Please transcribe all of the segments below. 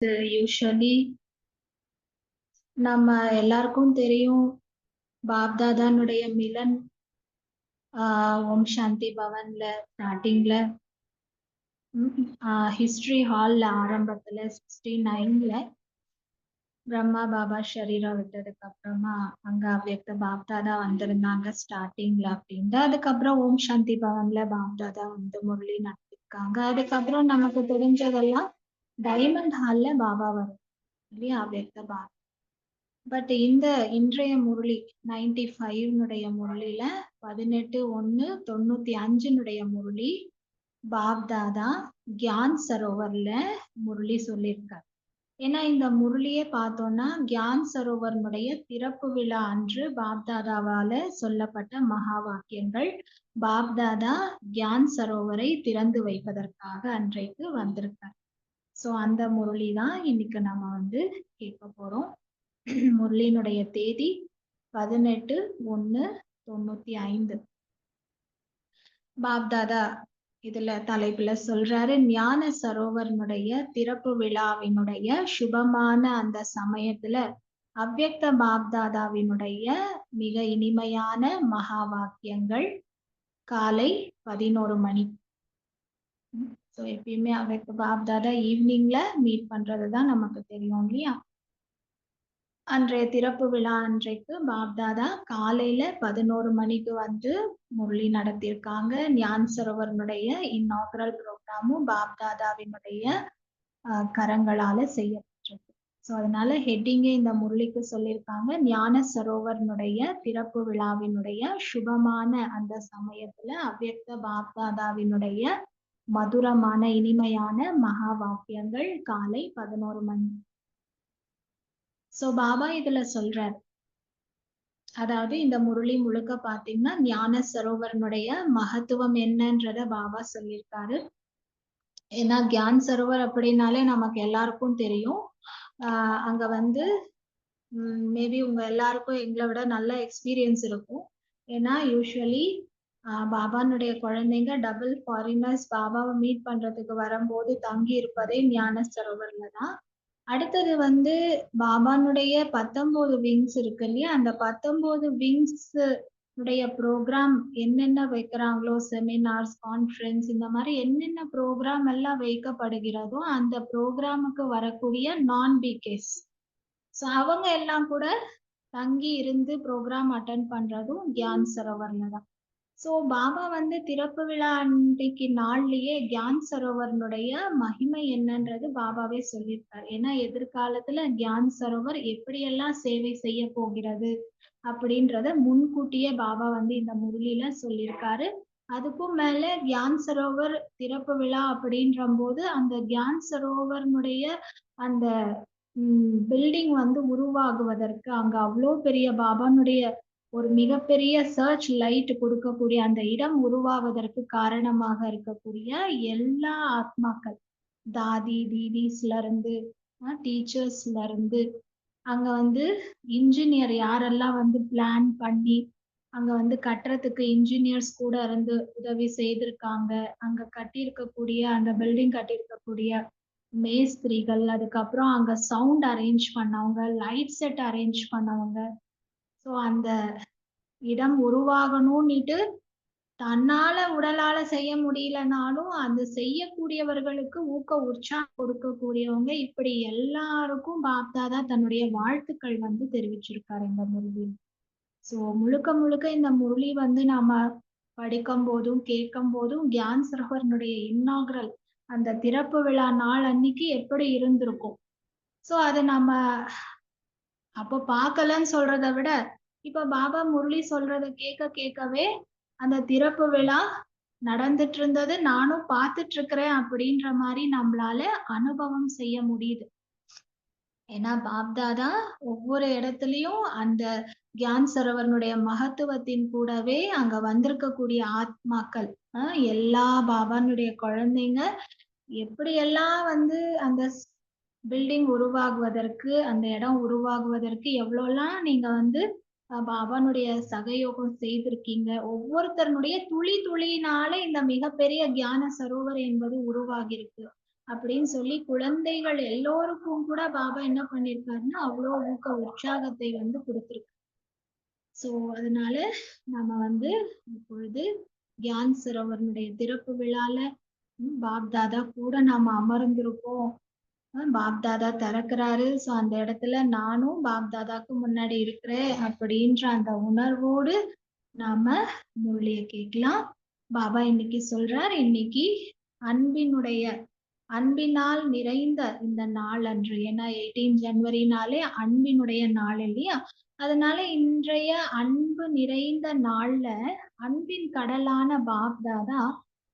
Usually நம்ம எல்லாருக்கும் தெரியும் பாப்தாதானுடைய மிலன் ஓம் சாந்தி பவன்ல ஸ்டார்டிங்ல ஹிஸ்டரி ஹால்ல ஆரம்பத்துல 69ல பிரம்மா பாபா ஷரீரா விட்டதுக்கு அப்புறமா அங்க அவ்யக்த பாப்தாதா வந்திருந்தாங்க ஸ்டார்டிங்ல அப்படின்னு. அதுக்கப்புறம் ஓம் சாந்தி பவன்ல பாப்தாதா வந்து முரளி நடத்திருக்காங்க. அதுக்கப்புறம் நமக்கு தெரிஞ்சதெல்லாம் டைமண்ட் ஹால்ல பாபா வரும் இல்லையா அவ்யக்த பாபா. பட் இந்த இன்றைய முரளி 95 முரளியில 18/1/95 முரளி பாப்தாதா கியான் சரோவர்ல முரளி சொல்லியிருக்கார். ஏன்னா இந்த முரளியே பார்த்தோம்னா கியான் சரோவர்னுடைய திறப்பு விழா அன்று பாப்தாதாவால சொல்லப்பட்ட மகா வாக்கியங்கள். பாப்தாதா கியான் சரோவரை திறந்து வைப்பதற்காக அன்றைக்கு வந்திருக்கார். சோ அந்த முரளி தான் இன்னைக்கு நம்ம வந்து கேட்க போறோம். முரளியினுடைய தேதி 18/1/95. பாப்தாதா இதுல தலைப்புல சொல்றாரு, ஞான சரோவரனுடைய திறப்பு விழாவினுடைய சுபமான அந்த சமயத்துல அவ்யக்த பாப்தாதாவினுடைய மிக இனிமையான மகா வாக்கியங்கள் காலை 11 மணி. ஸோ எப்பயுமே அவ்யக்த பாப்தாதா ஈவினிங்ல மீட் பண்றதுதான் நமக்கு தெரியும் இல்லையா. அன்றைய திறப்பு விழா அன்றைக்கு பாப்தாதா காலையில 11 மணிக்கு வந்து முரளி நடத்தியிருக்காங்க. ஞான் சரோவரனுடைய இன்னாகுரல் ப்ரோக்ராமும் பாப்தாதாவினுடைய கரங்களால செய்யப்பட்டிருக்கு. ஸோ அதனால ஹெட்டிங்கே இந்த முரளிக்கு சொல்லியிருக்காங்க, ஞான சரோவரனுடைய திறப்பு விழாவினுடைய சுபமான அந்த சமயத்துல அவ்யக்த பாப்தாதாவினுடைய மதுரமான இனிமையான மகா வாக்கியங்கள் காலை 11 மணி. சோ பாபா இதுல சொல்றார், அதாவது இந்த முரளி முழுக்க பாத்தீங்கன்னா ஞான சரோவரனுடைய மகத்துவம் என்னன்றத பாபா சொல்லியிருக்காரு. ஏன்னா கியான் சரோவர் அப்படின்னாலே நமக்கு எல்லாருக்கும் தெரியும். அங்க வந்து மேபி உங்க எல்லாருக்கும் எங்களை விட நல்ல எக்ஸ்பீரியன்ஸ் இருக்கும். ஏன்னா யூஸ்வலி பாபானுடைய குழந்தைங்க டபுள் ஃபாரினர்ஸ் பாபாவை மீட் பண்றதுக்கு வரும்போது தங்கி இருப்பதே ஞான சரோவர்ல தான். அடுத்தது வந்து பாபானுடைய 19 விங்ஸ் இருக்கு இல்லையா, அந்த 19 விங்ஸ் உடைய ப்ரோக்ராம் என்னென்ன வைக்கிறாங்களோ, செமினார்ஸ், கான்ஃபரன்ஸ், இந்த மாதிரி என்னென்ன ப்ரோக்ராம் எல்லாம் வைக்கப்படுகிறதோ அந்த ப்ரோக்ராமுக்கு வரக்கூடிய நான் பிகேஸ், ஸோ அவங்க எல்லாம் கூட தங்கி இருந்து ப்ரோக்ராம் அட்டன் பண்றதும் கியான் சரோவர்ல தான். ஸோ பாபா வந்து திறப்பு விழா அன்றைக்கு நாள்லயே கியான் சரோவரனுடைய மகிமை என்னன்றது பாபாவே சொல்லியிருக்காரு. ஏன்னா எதிர்காலத்துல கியான் சரோவர் எப்படியெல்லாம் சேவை செய்ய போகிறது அப்படின்றத முன்கூட்டியே பாபா வந்து இந்த முரளியில சொல்லியிருக்காரு. அதுக்கும் மேல கியான் சரோவர் திறப்பு விழா அப்படின்ற போது அந்த கியான் சரோவரனுடைய அந்த பில்டிங் வந்து உருவாகுவதற்கு அங்க அவ்வளோ பெரிய பாபானுடைய ஒரு மிகப்பெரிய சர்ச் லைட் கொடுக்கக்கூடிய அந்த இடம் உருவாவதற்கு காரணமாக இருக்கக்கூடிய எல்லா ஆத்மாக்கள், தாதி தீதிஸ்ல இருந்து டீச்சர்ஸ்ல இருந்து அங்க வந்து இன்ஜினியர் யாரெல்லாம் வந்து பிளான் பண்ணி அங்க வந்து கட்டுறதுக்கு இன்ஜினியர்ஸ் கூட இருந்து உதவி செய்திருக்காங்க, அங்க கட்டியிருக்கக்கூடிய அந்த பில்டிங் கட்டியிருக்கக்கூடிய மேஸ்திரிகள், அதுக்கப்புறம் அங்க சவுண்ட் அரேஞ்ச் பண்ணவங்க, லைட் செட் அரேஞ்ச் பண்ணவங்க. ஸோ அந்த இடம் உருவாகணும்னுட்டு தன்னால உடலால செய்ய முடியலனாலும் அந்த செய்யக்கூடியவர்களுக்கு ஊக்க உற்சாகம் கொடுக்கக்கூடியவங்க, இப்படி எல்லாருக்கும் பாப்தாதா தன்னுடைய வாழ்த்துக்கள் வந்து தெரிவிச்சிருக்காரு இந்த முரளி. ஸோ முழுக்க முழுக்க இந்த முரளி வந்து நாம படிக்கும் போதும் கேட்கும் போதும் கியான் சரோவரனுடைய இன்னாகுரல் அந்த திறப்பு விழா நாள் அன்னைக்கு எப்படி இருந்திருக்கும். ஸோ அதை நம்ம அப்போ பார்க்கலன்னு சொல்றதை விட இப்ப பாபா முரளி சொல்றத கேட்கவே அந்த திறப்பு விழா நடந்துட்டு இருந்தது நானும் பார்த்துட்டு இருக்கிறேன் அப்படின்ற மாதிரி நம்மளால அனுபவம் செய்ய முடியுது. ஏன்னா பாப்தாதா ஒவ்வொரு இடத்துலயும் அந்த கியான் சரோவரனுடைய மகத்துவத்தின் கூடவே அங்க வந்திருக்கக்கூடிய ஆத்மாக்கள், எல்லா பாபானுடைய குழந்தைங்க எப்படியெல்லாம் வந்து அந்த பில்டிங் உருவாகுவதற்கு, அந்த இடம் உருவாகுவதற்கு எவ்வளோலாம் நீங்க வந்து பாபானுடைய சகயோகம் செய்திருக்கீங்க. ஒவ்வொருத்தருடைய துளி துளியினால இந்த மிகப்பெரிய கியான சரோவர் என்பது உருவாகி இருக்கு. அப்படின்னு சொல்லி குழந்தைகள் எல்லோருக்கும் கூட பாபா என்ன பண்ணிருக்காருன்னா அவ்வளோ ஊக்க உற்சாகத்தை வந்து கொடுத்திருக்கு. சோ அதனால நாம வந்து இப்பொழுது கியான் சரோவரனுடைய திறப்பு விழால பாப் தாதா கூட நாம அமர்ந்திருக்கோம். பாப் தாதா திறக்கிறாரு. சோ அந்த இடத்துல நானும் பாப் தாதாக்கு முன்னாடி இருக்கிறேன் அப்படின்ற அந்த உணர்வோடு நாம முரளியை கேட்கலாம். பாபா இன்னைக்கு சொல்றார், இன்னைக்கு அன்பினுடைய அன்பினால் நிறைந்த இந்த நாள் அன்று. ஏன்னா 18 ஜனவரினாலே அன்பினுடைய நாள் இல்லையா? அதனால இன்றைய அன்பு நிறைந்த நாள்ல அன்பின் கடலான பாப் தாதா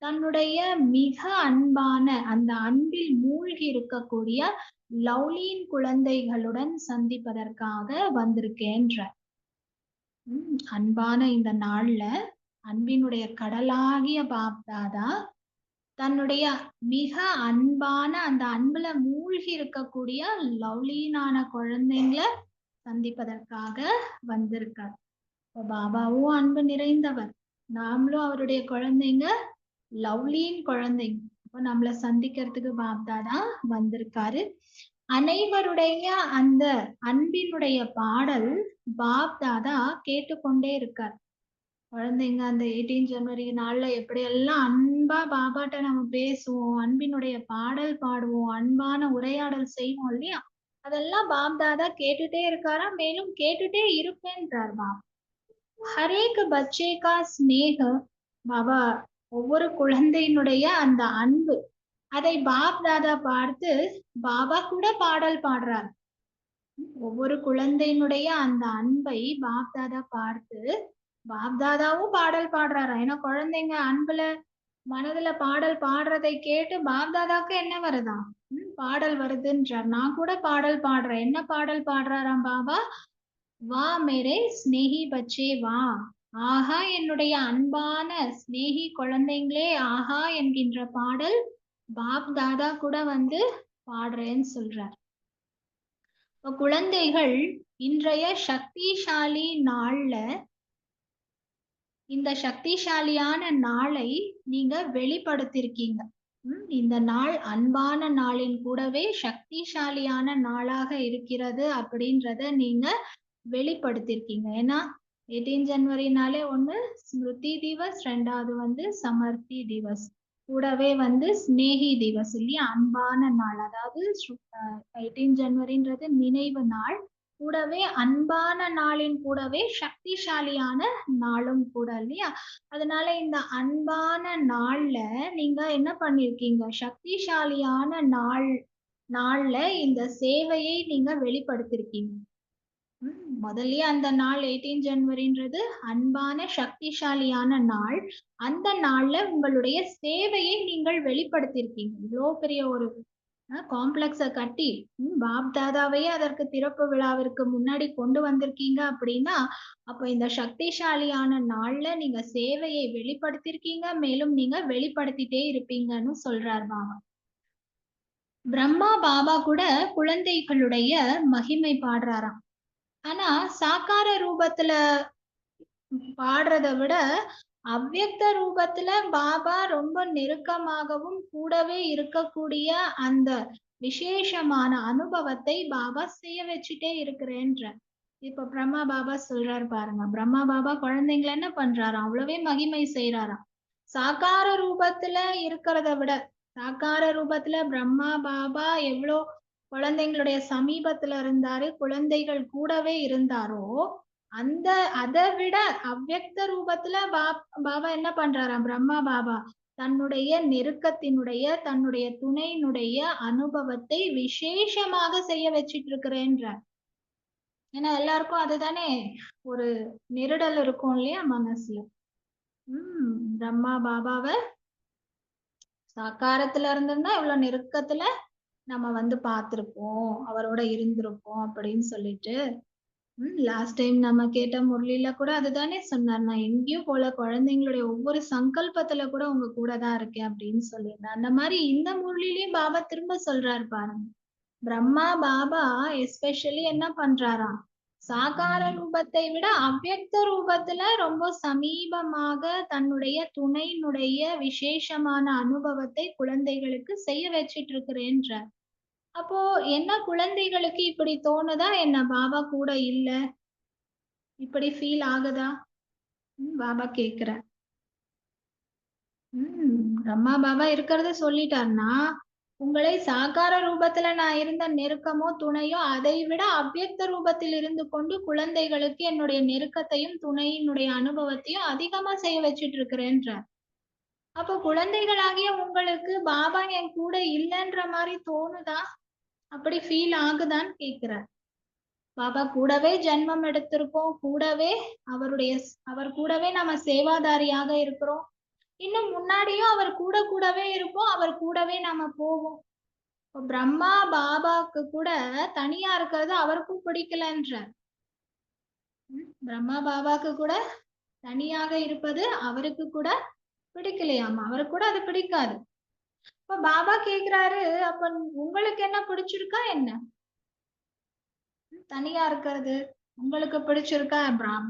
தன்னுடைய மிக அன்பான அந்த அன்பில் மூழ்கி இருக்கக்கூடிய லவ்லியின் குழந்தைகளுடன் சந்திப்பதற்காக வந்திருக்கேன்ற. அன்பான இந்த நாள்ல அன்பினுடைய கடலாகிய பாப் தாதா தன்னுடைய மிக அன்பான அந்த அன்புல மூழ்கி இருக்கக்கூடிய லவ்லியினான குழந்தைங்களை சந்திப்பதற்காக வந்திருக்கார். இப்போ பாபாவும் அன்பு நிறைந்தவர், நாமளும் அவருடைய குழந்தைங்க, லவ்லியின் குழந்தைங்க. இப்போ நம்மளை சந்திக்கிறதுக்கு பாப் தாதா வந்திருக்காரு. அனைவருடைய அந்த அன்பினுடைய பாடல் பாப் தாதா கேட்டுக்கொண்டே இருக்கார். குழந்தைங்க அந்த 18 ஜனவரி நாள்ல எப்படியெல்லாம் அன்பா பாபாட்ட நம்ம பேசுவோம், அன்பினுடைய பாடல் பாடுவோம், அன்பான உரையாடல் செய்வோம் இல்லையா? அதெல்லாம் பாப் தாதா கேட்டுட்டே இருக்காரா, மேலும் கேட்டுட்டே இருப்பேன்றார் பாபா. ஹரேக் பச்சே கா ஸ்நேக, பாபா ஒவ்வொரு குழந்தையினுடைய அந்த அன்பு, அதை பாப் தாதா பார்த்து பாபா கூட பாடல் பாடுறார். ஒவ்வொரு குழந்தையினுடைய அந்த அன்பை பாப் தாதா பார்த்து பாப் தாதாவும் பாடல் பாடுறாரா. ஏன்னா குழந்தைங்க அன்புல மனதுல பாடல் பாடுறதை கேட்டு பாப் தாதாக்கு என்ன வருதா, பாடல் வருதுன்றார். நான் கூட பாடல் பாடுறேன். என்ன பாடல் பாடுறாராம் பாபா? வா மேரே ஸ்நேகி பச்சே வா, ஆஹா என்னுடைய அன்பான ஸ்நேகி குழந்தைங்களே ஆஹா என்கின்ற பாடல் பாப் தாதா கூட வந்து பாடுறேன்னு சொல்றார். குழந்தைகள் இன்றைய சக்திசாலி நாள்ல இந்த சக்திசாலியான நாளை நீங்க வெளிப்படுத்திருக்கீங்க. இந்த நாள் அன்பான நாளின் கூடவே சக்திசாலியான நாளாக இருக்கிறது அப்படின்றத நீங்க வெளிப்படுத்திருக்கீங்க. ஏன்னா 18 ஜனவரினாலே ஒண்ணு ஸ்மிருதி திவஸ், ரெண்டாவது வந்து சமர்த்தி திவஸ், கூடவே வந்து ஸ்நேகி திவஸ் இல்லையா? அன்பான நாள். அதாவது 18 ஜனவரின்றது நினைவு நாள், கூடவே அன்பான நாளின் கூடவே சக்திசாலியான நாளும் கூட இல்லையா? அதனால இந்த அன்பான நாள்ல நீங்க என்ன பண்ணிருக்கீங்க, சக்திசாலியான நாள்ல இந்த சேவையை நீங்க வெளிப்படுத்திருக்கீங்க. முதல்லயே அந்த நாள் 18 ஜனவரின்றது அன்பான சக்திசாலியான நாள். அந்த நாள்ல உங்களுடைய சேவையை நீங்கள் வெளிப்படுத்தியிருக்கீங்க. இவ்வளோ பெரிய ஒரு காம்ப்ளெக்ஸ கட்டி பாப் தாதாவையே அதற்கு திறப்பு விழாவிற்கு முன்னாடி கொண்டு வந்திருக்கீங்க அப்படின்னா, அப்ப இந்த சக்திசாலியான நாள்ல நீங்க சேவையை வெளிப்படுத்தியிருக்கீங்க, மேலும் நீங்க வெளிப்படுத்திட்டே இருப்பீங்கன்னு சொல்றார் பாபா. பிரம்மா பாபா கூட குழந்தைகளுடைய மகிமை பாடுறாராம். ஆனா சாக்கார ரூபத்துல பாடுறத விட அவ்யக்த ரூபத்துல பாபா ரொம்ப நெருக்கமாகவும் கூடவே இருக்கக்கூடிய அந்த விசேஷமான அனுபவத்தை பாபா செய்ய வச்சுட்டே இருக்கிறேன்ற. இப்ப பிரம்மா பாபா சொல்றாரு பாருங்க, பிரம்மா பாபா குழந்தைங்களை என்ன பண்றாராம், அவ்வளவே மகிமை செய்யறாராம். சாக்கார ரூபத்துல இருக்கிறத விட, சாக்கார ரூபத்துல பிரம்மா பாபா எவ்வளோ குழந்தைங்களுடைய சமீபத்துல இருந்தாரு, குழந்தைகள் கூடவே இருந்தாரோ, அதை விட அவ்யக்த ரூபத்துல பாபா என்ன பண்றாராம், பிரம்மா பாபா தன்னுடைய நெருக்கத்தினுடைய தன்னுடைய துணையினுடைய அனுபவத்தை விசேஷமாக செய்ய வச்சிட்டு இருக்கிறேன்ற. ஏன்னா எல்லாருக்கும் அதுதானே ஒரு நெருடல் இருக்கும் இல்லையா மனசுல. பிரம்மா பாபாவை சாக்காரத்துல இருந்திருந்தா இவ்வளவு நெருக்கத்துல நம்ம வந்து பார்த்திருப்போம், அவரோட இருந்திருப்போம் அப்படின்னு சொல்லிட்டு. லாஸ்ட் டைம் நம்ம கேட்ட முரளியில கூட அதுதானே சொன்னார், நான் எங்கேயும் போல, குழந்தைங்களுடைய ஒவ்வொரு சங்கல்பத்துல கூட உங்க கூட தான் இருக்கேன் அப்படின்னு சொல்லியிருந்தேன். அந்த மாதிரி இந்த முரளிலையும் பாபா திரும்ப சொல்றாரு பாருங்க. பிரம்மா பாபா எஸ்பெஷலி என்ன பண்றாராம், சாகார ரூபத்தை விட அவ்யக்த ரூபத்துல ரொம்ப சமீபமாக தன்னுடைய துணையினுடைய விசேஷமான அனுபவத்தை குழந்தைகளுக்கு செய்ய வச்சிட்டு இருக்கிறேன்ற. அப்போ என்ன குழந்தைகளுக்கு இப்படி தோணுதா என்ன பாபா கூட இல்ல? இப்படி ஃபீல் ஆகுதா? பாபா கேக்குற. பிரம்மா பாபா இருக்கிறத சொல்லிட்டாருன்னா, உங்களை சாகார ரூபத்துல நான் இருந்த நெருக்கமோ துணையோ அதை விட அவ்யக்த ரூபத்தில் இருந்து கொண்டு குழந்தைகளுக்கு என்னுடைய நெருக்கத்தையும் துணையினுடைய அனுபவத்தையும் அதிகமா செய்ய வச்சிட்டு இருக்கிறேன்ற. அப்போ குழந்தைகளாகிய உங்களுக்கு பாபா என் கூட இல்லைன்ற மாதிரி தோணுதா? அப்படி ஃபீல் ஆகுதான்னு கேக்குற. பாபா கூடவே ஜென்மம் எடுத்திருக்கோம், கூடவே அவர் கூடவே நம்ம சேவாதாரியாக இருக்கிறோம். இன்னும் முன்னாடியும் அவர் கூடவே இருப்போம், அவர் கூடவே நம்ம போவோம். இப்போ பிரம்மா பாபாக்கு கூட தனியா இருக்கிறது அவருக்கும் பிடிக்கலன்ற. பிரம்மா பாபாக்கு கூட தனியாக இருப்பது அவருக்கு கூட பிடிக்கலையாமா, அவருக்கு கூட அது பிடிக்காது. இப்ப பாபா கேக்குறாரு, அப்ப உங்களுக்கு என்ன பிடிச்சிருக்கா என்ன? தனியா இருக்கிறது உங்களுக்கு பிடிச்சிருக்கா?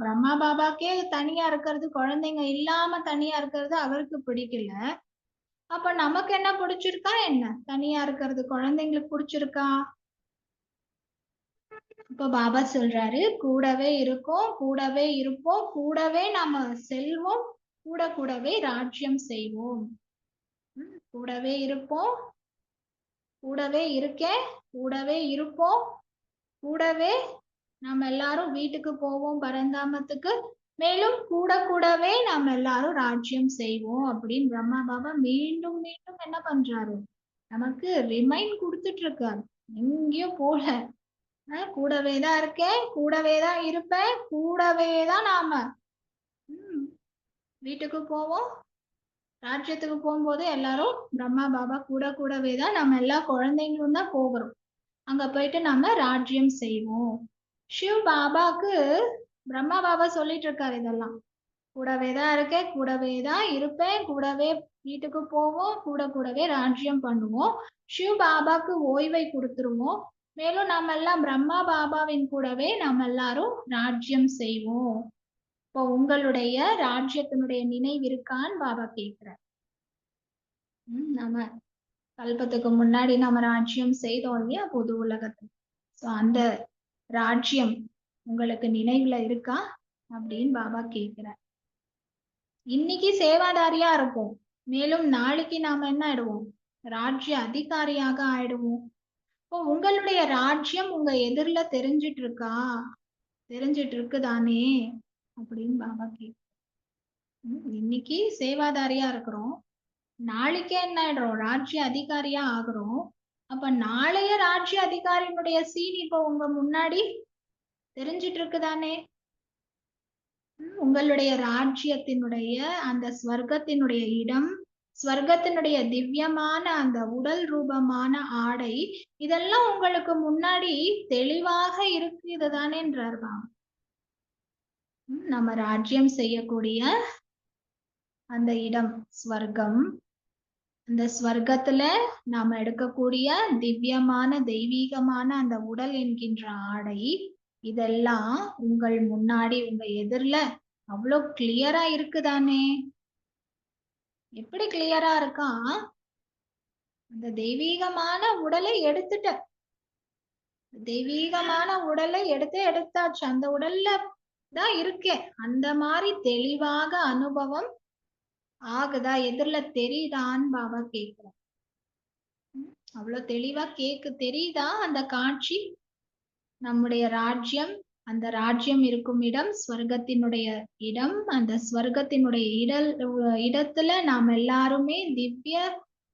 பிரம்மா பாபாக்கே தனியா இருக்கிறது, குழந்தைங்க இல்லாம தனியா இருக்கிறது அவருக்கு பிடிக்கல. அப்ப நமக்கு என்ன பிடிச்சிருக்கா என்ன? தனியா இருக்கிறது குழந்தைங்களுக்கு பிடிச்சிருக்கா? இப்ப பாபா சொல்றாரு, கூடவே இருக்கோம், கூடவே இருப்போம், கூடவே நம்ம செல்வோம், கூடவே ராஜ்யம் செய்வோம். கூடவே இருப்போம், கூடவே இருக்கேன், கூடவே இருப்போம், கூடவே நம்ம எல்லாரும் வீட்டுக்கு போவோம் பரந்தாமத்துக்கு. மேலும் கூடவே நம்ம எல்லாரும் ராஜ்யம் செய்வோம் அப்படின்னு பிரம்மா பாபா மீண்டும் மீண்டும் என்ன பண்றாரு? நமக்கு ரிமைண்ட் கொடுத்துட்டு இருக்காரு. எங்கேயும் போல. கூடவே தான் இருக்கேன், கூடவே தான் இருப்பேன், கூடவே தான் நாம வீட்டுக்கு போவோம். ராஜ்யத்துக்கு போகும்போது எல்லாரும் பிரம்மா பாபா கூடவே தான் நம்ம எல்லா குழந்தைங்களும் தான் போகிறோம். அங்க போயிட்டு நம்ம ராஜ்யம் செய்வோம். சிவ் பாபாக்கு பிரம்மா பாபா சொல்லிட்டு இருக்காரு இதெல்லாம். கூடவே தான் இருக்கேன், கூடவே தான் இருப்பேன், கூடவே வீட்டுக்கு போவோம், கூடவே ராஜ்யம் பண்ணுவோம். சிவ் பாபாக்கு ஓய்வை கொடுத்துருவோம். மேலும் நம்ம எல்லாம் பிரம்மா பாபாவின் கூடவே நம்ம எல்லாரும் ராஜ்யம் செய்வோம். இப்போ உங்களுடைய ராஜ்யத்தினுடைய நினைவு இருக்கான்னு பாபா கேக்குறார். நம்ம கல்பத்துக்கு முன்னாடி நம்ம ராஜ்யம் செய்தோம் இல்லையா பொது உலகத்துல. சோ அந்த ராஜ்யம் உங்களுக்கு நினைவுல இருக்கா அப்படின்னு பாபா கேக்குறார். இன்னைக்கு சேவாதாரியா இருப்போம், மேலும் நாளைக்கு நாம என்ன ஆயிடுவோம்? ராஜ்ய அதிகாரியாக ஆயிடுவோம். இப்போ உங்களுடைய ராஜ்யம் உங்க எதிரில தெரிஞ்சிட்டு இருக்கா? தெரிஞ்சிட்டு இருக்குதானே அப்படின்னு பாபா கேக்குறார். இன்னைக்கு சேவாதாரியா இருக்கிறோம், நாளைக்கே என்ன ஆயிடுறோம்? ராஜ்ய அதிகாரியா ஆகுறோம். அப்ப நாளைய ராஜ்ய அதிகாரியினுடைய சீன் இப்போ உங்க முன்னாடி தெரிஞ்சிட்டு இருக்குதானே? உங்களுடைய ராஜ்யத்தினுடைய அந்த ஸ்வர்க்கத்தினுடைய இடம், ஸ்வர்க்கத்தினுடைய திவ்யமான அந்த உடல் ரூபமான ஆடை, இதெல்லாம் உங்களுக்கு முன்னாடி தெளிவாக இருக்குதுதானேன்றார் பாபா. நம்ம ராஜ்யம் செய்யக்கூடிய அந்த இடம் ஸ்வர்க்கம். அந்த ஸ்வர்க்கத்துல நாம எடுக்கக்கூடிய திவ்யமான தெய்வீகமான அந்த உடல் என்கின்ற ஆடை, இதெல்லாம் உங்கள் முன்னாடி உங்க எதிர்ல அவ்வளோ கிளியரா இருக்குதானே? எப்படி கிளியரா இருக்கா? அந்த தெய்வீகமான உடலை எடுத்துட்ட, தெய்வீகமான உடலை எடுத்தாச்சு. அந்த உடல்ல தான் இருக்கேன். அந்த மாதிரி தெளிவாக அனுபவம் ஆகுதா? எதிரில தெரியுதான்னு பாபா கேக்குறேன். அவ்வளவு தெளிவா தெரியுதா அந்த காட்சி? நம்முடைய ராஜ்யம், அந்த ராஜ்யம் இருக்கும் இடம் ஸ்வர்க்கத்தினுடைய இடம். அந்த ஸ்வர்க்கத்தினுடைய இடத்துல நாம் எல்லாருமே திவ்ய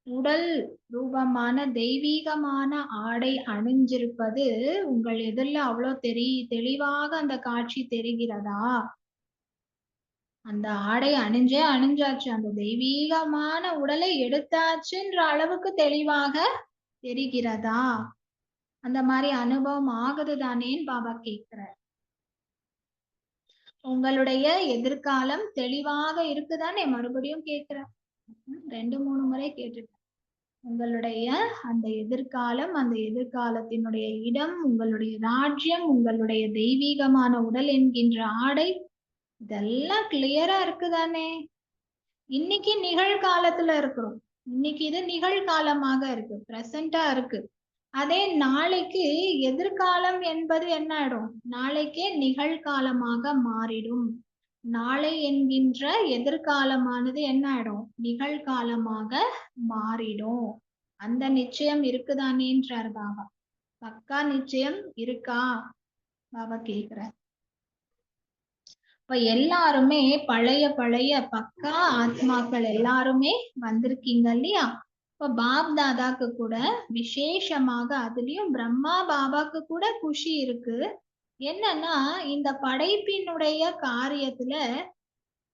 உடல் ரூபமான தெய்வீகமான ஆடை அணிஞ்சிருப்பது உங்கள் எதிரில் அவ்வளவு தெளிவாக அந்த காட்சி தெரிகிறதா? அந்த ஆடை அணிஞ்சாச்சு, அந்த தெய்வீகமான உடலை எடுத்தாச்சுன்ற அளவுக்கு தெளிவாக தெரிகிறதா? அந்த மாதிரி அனுபவம் ஆகுது தானேன்னு பாபா கேக்குறார். உங்களுடைய எதிர்காலம் தெளிவாக இருக்குதானே? மறுபடியும் கேக்குறேன். 2-3 முறை கேட்டுட்டேன். உங்களுடைய அந்த எதிர்காலம், அந்த எதிர்காலத்தினுடைய இடம், உங்களுடைய ராஜ்யம், உங்களுடைய தெய்வீகமான உடல் என்கின்ற ஆடை, இதெல்லாம் கிளியரா இருக்குதானே? இன்னைக்கு நிகழ்காலத்துல இருக்கிறோம். இன்னைக்கு இது நிகழ்காலமாக இருக்கு. பிரசன்டா இருக்கு. அதே நாளைக்கு எதிர்காலம் என்பது என்ன ஆயிடும்? நாளைக்கே நிகழ்காலமாக மாறிடும். நாளை என்கின்ற எதிர்காலமானது என்ன ஆயிடும்? நிகழ்காலமாக மாறிடும். அந்த நிச்சயம் இருக்குதானேன்றார் பாபா. பக்கா நிச்சயம் இருக்கா? பாபா கேக்குறார். இப்ப எல்லாருமே பழைய பக்கா ஆத்மாக்கள் எல்லாருமே வந்திருக்கீங்க இல்லையா? இப்ப பாப் தாதாக்கு கூட விசேஷமாக, அதுலயும் பிரம்மா பாபாக்கு கூட குஷி இருக்கு. என்னன்னா, இந்த படைப்பினுடைய காரியத்துல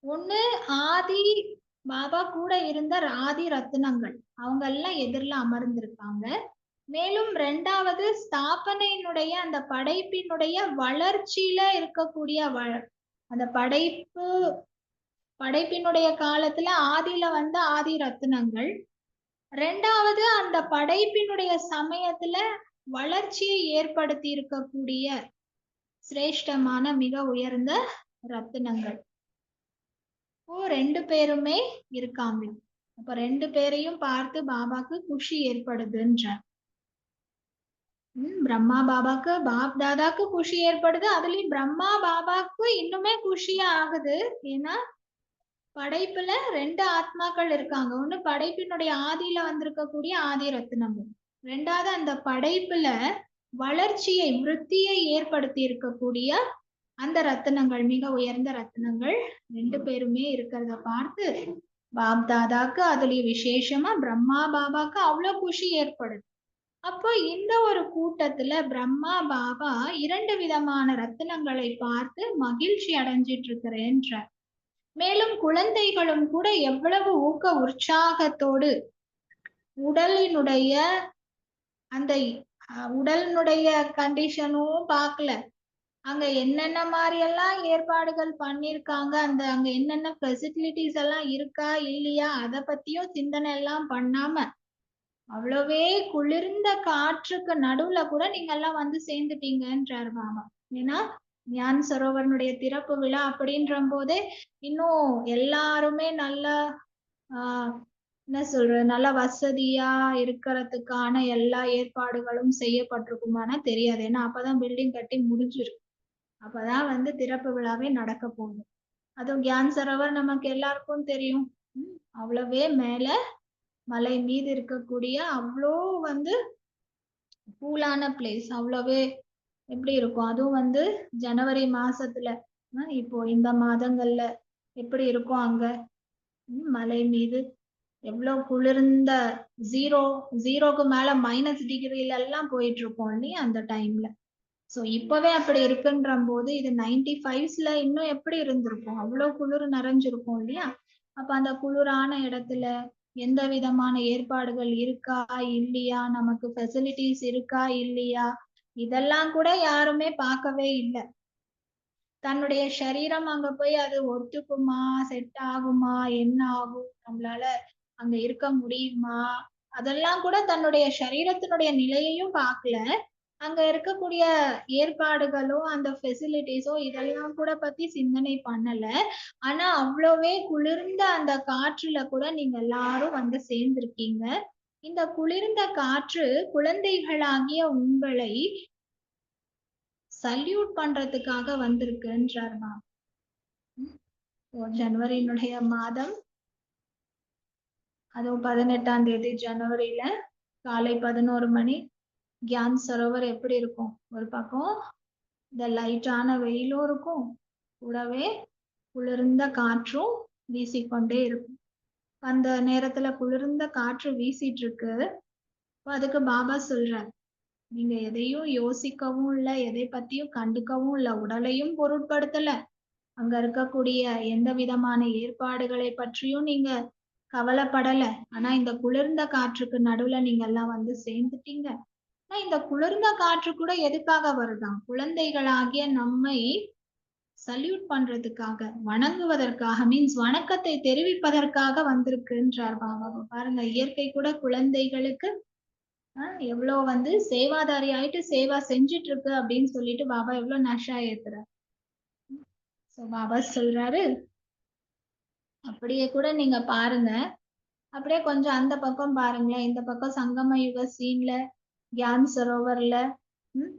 ஒண்ணு ஆதி பாபா கூட இருந்த ஆதி ரத்தினங்கள் அவங்க எல்லாம் எதிரில அமர்ந்திருக்காங்க. மேலும் 2வது ஸ்தாபனையினுடைய அந்த படைப்பினுடைய வளர்ச்சியில இருக்கக்கூடிய அந்த படைப்பினுடைய காலத்துல ஆதியில வந்த ஆதி ரத்தினங்கள். 2வது அந்த படைப்பினுடைய சமயத்துல வளர்ச்சியை ஏற்படுத்தி இருக்கக்கூடிய சிரேஷ்டமான மிக உயர்ந்த ரத்தினங்கள். இப்போ 2 பேருமே இருக்காங்க. அப்ப 2 பேரையும் பார்த்து பாபாக்கு குஷி ஏற்படுதுன்ற. பிரம்மா பாபாக்கு பாப் தாதாக்கு குஷி ஏற்படுது. அதுலயும் பிரம்மா பாபாக்கு இன்னுமே குஷியா ஆகுது. ஏன்னா படைப்புல 2 ஆத்மாக்கள் இருக்காங்க. ஒண்ணு படைப்பினுடைய ஆதியில வந்திருக்கக்கூடிய ஆதி ரத்தினங்கள். 2வது அந்த படைப்புல வளர்ச்சியை விருத்தியை ஏற்படுத்தி இருக்கக்கூடிய அந்த ரத்தினங்கள், மிக உயர்ந்த ரத்தினங்கள் 2 பேருமே இருக்கிறத பார்த்து பாப் தாதாக்கு அதுலயும் விசேஷமா பிரம்மா பாபாக்கு அவ்வளவு குஷி ஏற்படுது. அப்போ இந்த ஒரு கூட்டத்துல பிரம்மா பாபா 2 விதமான ரத்தினங்களை பார்த்து மகிழ்ச்சி அடைஞ்சிட்டு இருக்கிறேன்ற. மேலும் குழந்தைகளும் கூட எவ்வளவு ஊக்க உற்சாகத்தோடு உடலினுடைய அந்த உடலினுடைய கண்டிஷனும் பார்க்கல, அங்க என்னென்ன மாதிரி எல்லாம் ஏற்பாடுகள் பண்ணிருக்காங்க, அங்க என்னென்ன ஃபெசிலிட்டிஸ் எல்லாம் இருக்கா இல்லையா அத பத்தியும் சிந்தனை எல்லாம் பண்ணாம, அவ்வளவே குளிர்ந்த காற்றுக்கு நடுவுல கூட நீங்க எல்லாம் வந்து சேர்ந்துட்டீங்கன்றார் பாபா. ஏன்னா ஞான் சரோவரனுடைய திறப்பு விழா அப்படின்ற போதே இன்னும் எல்லாருமே நல்லா என்ன சொல்ற நல்ல வசதியா இருக்கிறதுக்கான எல்லா ஏற்பாடுகளும் செய்யப்பட்டிருக்குமானா தெரியாது. ஏன்னா அப்பதான் பில்டிங் கட்டி முடிஞ்சிருக்கு. அப்பதான் வந்து திறப்பு விழாவே நடக்க போகுது. அதுவும் கியான் சரோவர் நமக்கு எல்லாருக்கும் தெரியும். அவ்வளவே மேல மலை மீது இருக்கக்கூடிய அவ்வளோ வந்து கூலான பிளேஸ். அவ்வளவே எப்படி இருக்கும்? அதுவும் வந்து ஜனவரி மாசத்துல இப்போ இந்த மாதங்கள்ல எப்படி இருக்கும் அங்க? மலை மீது எவ்வளவு குளிர்ந்த ஜீரோக்கு மேல -டிகிரில எல்லாம் போயிட்டு இருக்கோம் இல்லையா அந்த டைம்ல. சோ இப்பவே அப்படி இருக்குன்ற போது இது 95ஸ்ல இன்னும் எப்படி இருந்திருக்கும்? அவ்வளவு குளிர் நிறைஞ்சிருக்கும் இல்லையா? அப்ப அந்த குளிரான இடத்துல எந்த விதமான ஏற்பாடுகள் இருக்கா இல்லையா, நமக்கு ஃபெசிலிட்டிஸ் இருக்கா இல்லையா, இதெல்லாம் கூட யாருமே பார்க்கவே இல்லை. தன்னுடைய சரீரம் அங்க போய் அது ஒத்துக்குமா, செட் ஆகுமா, என்ன ஆகும், நம்மளால அங்க இருக்க முடியுமா, அதெல்லாம் கூட தன்னுடைய சரீரத்தினுடைய நிலையையும் பார்க்கல. அங்க இருக்கக்கூடிய ஏற்பாடுகளோ அந்த ஃபெசிலிட்டிஸோ இதெல்லாம் கூட பத்தி சிந்தனை பண்ணல. ஆனா அவ்வளவே குளிர்ந்த அந்த காற்றுல கூட நீங்க எல்லாரும் வந்து சேர்ந்திருக்கீங்க. இந்த குளிர்ந்த காற்று குழந்தைகளாகிய உங்களை சல்யூட் பண்றதுக்காக வந்திருக்குன்றார் மேம். ஜனவரியினுடைய மாதம், அதுவும் 18ஆம் தேதி ஜனவரியில காலை 11 மணி கியான் சரோவர் எப்படி இருக்கும்? ஒரு பக்கம் இந்த லைட்டான வெயிலும் இருக்கும், கூடவே குளிர்ந்த காற்றும் வீசிக்கொண்டே இருக்கும். அந்த நேரத்துல குளிர்ந்த காற்று வீசிட்டு இருக்கு. அதுக்கு பாபா சொல்றார், நீங்க எதையும் யோசிக்கவும் இல்லை, எதை பத்தியும் கண்டுக்கவும் இல்லை, உடலையும் பொருட்படுத்தல, அங்க இருக்கக்கூடிய எந்த விதமான ஏற்பாடுகளை பற்றியும் நீங்க கவலைப்படல. ஆனா இந்த குளிர்ந்த காற்றுக்கு நடுவுல நீங்க எல்லாம் வந்து சேர்ந்துட்டீங்க. இந்த குளிர்ந்த காற்று கூட எதுக்காக வருதாம்? குழந்தைகளாகிய நம்மை சல்யூட் பண்றதுக்காக, வணங்குவதற்காக, மீன்ஸ் வணக்கத்தை தெரிவிப்பதற்காக வந்திருக்குன்றார் பாபா. பாருங்க, இயற்கை கூட குழந்தைகளுக்கு எவ்வளோ சேவாதாரி ஆயிட்டு சேவா செஞ்சுட்டு இருக்கு அப்படின்னு சொல்லிட்டு பாபா எவ்வளவு நஷா ஏத்துறார். பாபா சொல்றாரு, அப்படியே கூட நீங்க பாருங்க, அப்படியே கொஞ்சம் அந்த பக்கம் பாருங்களேன். இந்த பக்கம் சங்கம யுக சீன்ல கியான் சரோவர்ல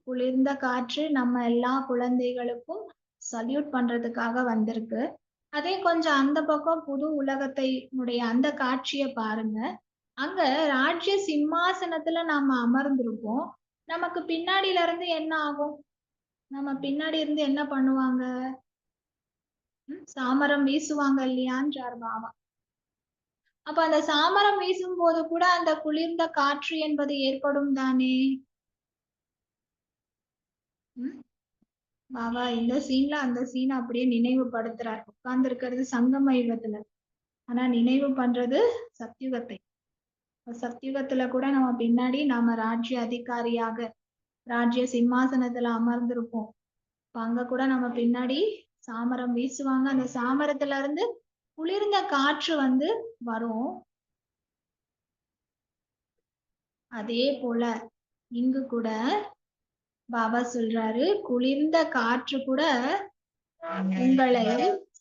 குளிர்ந்த காற்று நம்ம எல்லா குழந்தைகளுக்கும் சல்யூட் பண்றதுக்காக வந்திருக்கு. அதே கொஞ்சம் அந்த பக்கம் புது உலகத்தினுடைய அந்த காட்சியை பாருங்க. அங்க ராஜ்ய சிம்மாசனத்துல நாம அமர்ந்திருப்போம். நமக்கு பின்னாடில இருந்து என்ன ஆகும்? நம்ம பின்னாடி இருந்து என்ன பண்ணுவாங்க? சாமரம் வீசுவாங்க இல்லையான்றார் பாபா. அப்ப அந்த சாமரம் வீசும் போது கூட அந்த குளிர்ந்த காற்று என்பது ஏற்படும் தானே? பாபா இந்த சீன்ல அந்த சீன் அப்படியே நினைவுபடுத்துறார். உட்கார்ந்து இருக்கிறது சங்கம யுகத்துல, ஆனா நினைவு பண்றது சத்யுகத்தை. சத்யுகத்துல கூட நம்ம பின்னாடி நாம ராஜ்ய அதிகாரியாக ராஜ்ய சிம்மாசனத்துல அமர்ந்திருப்போம். அங்க கூட நம்ம பின்னாடி சாமரம் வீசுவாங்க. அந்த சாமரத்துல இருந்து குளிர்ந்த காற்று வரும். அதே போல இங்கு கூட பாபா சொல்றாரு, குளிர்ந்த காற்று கூட உங்களை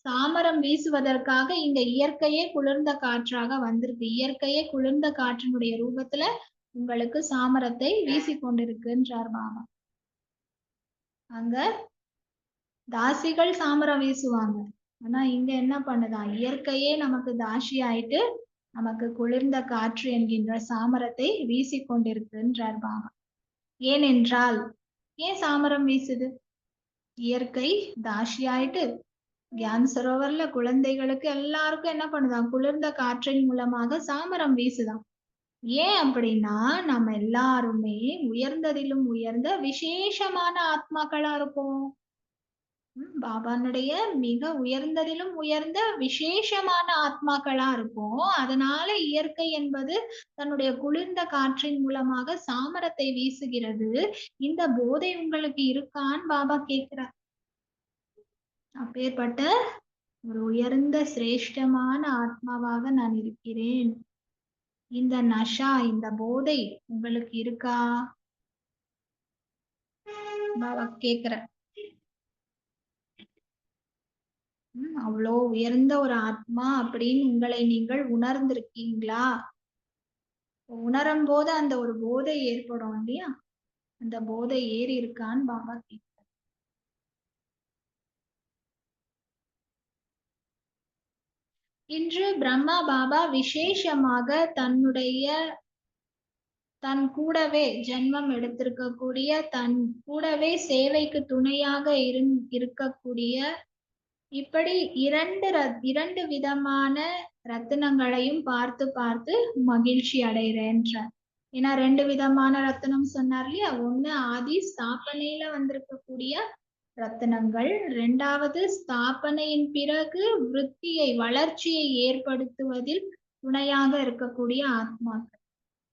சாமரம் வீசுவதற்காக இந்த இயற்கையே குளிர்ந்த காற்றாக வந்திருக்கு. இயற்கையே குளிர்ந்த காற்றினுடைய ரூபத்துல உங்களுக்கு சாமரத்தை வீசிக்கொண்டிருக்குன்றார் பாபா. அங்க தாசிகள் சாமரம் வீசுவாங்க. ஆனா இங்க என்ன பண்ணுதான், இயற்கையே நமக்கு தாசி ஆயிட்டு நமக்கு குளிர்ந்த காற்று என்கின்ற சாமரத்தை வீசிக்கொண்டிருக்குன்றார் பாபா. ஏனென்றால் ஏன் சாமரம் வீசுது? இயற்கை தாசி ஆயிட்டு கியான் சரோவர்ல குழந்தைகளுக்கு எல்லாருக்கும் என்ன பண்ணுதான், குளிர்ந்த காற்றின் மூலமாக சாமரம் வீசுதான். ஏன் அப்படின்னா, நம்ம எல்லாருமே உயர்ந்ததிலும் உயர்ந்த விசேஷமான ஆத்மாக்களா இருப்போம். பாபானுடைய மிக உயர்ந்ததிலும் உயர்ந்த விசேஷமான ஆத்மாக்களா இருப்போம். அதனால இயற்கை என்பது தன்னுடைய குளிர்ந்த காற்றின் மூலமாக சாமரத்தை வீசுகிறது. இந்த போதை உங்களுக்கு இருக்கான்னு பாபா கேட்கிறார். அப்பேற்பட்ட ஒரு உயர்ந்த சிரேஷ்டமான ஆத்மாவாக நான் இருக்கிறேன். இந்த நஷா, இந்த போதை உங்களுக்கு இருக்கா? பாபா கேக்குற. அவ்வளோ உயர்ந்த ஒரு ஆத்மா அப்படின்னு உங்களை நீங்கள் உணர்ந்திருக்கீங்களா? உணரும் போது அந்த ஒரு போதை ஏற்படும் இல்லையா? அந்த போதை ஏறி இருக்கான்னு பாபா கேட்கிறார். இன்று பிரம்மா பாபா விசேஷமாக தன் கூடவே ஜென்மம் எடுத்திருக்கக்கூடிய, தன் கூடவே சேவைக்கு துணையாக இருக்கக்கூடிய இப்படி இரண்டு விதமான ரத்தினங்களையும் பார்த்து பார்த்து மகிழ்ச்சி அடைகிறேன்றார். ஏன்னா 2 விதமான ரத்தினம் சொன்னார் இல்லையா? ஒண்ணு ஆதி ஸ்தாபனையில வந்திருக்கக்கூடிய ரத்தினங்கள், 2வது ஸ்தாபனையின் பிறகு வளர்ச்சியை ஏற்படுத்துவதில் துணையாக இருக்கக்கூடிய ஆத்மாக்கள்.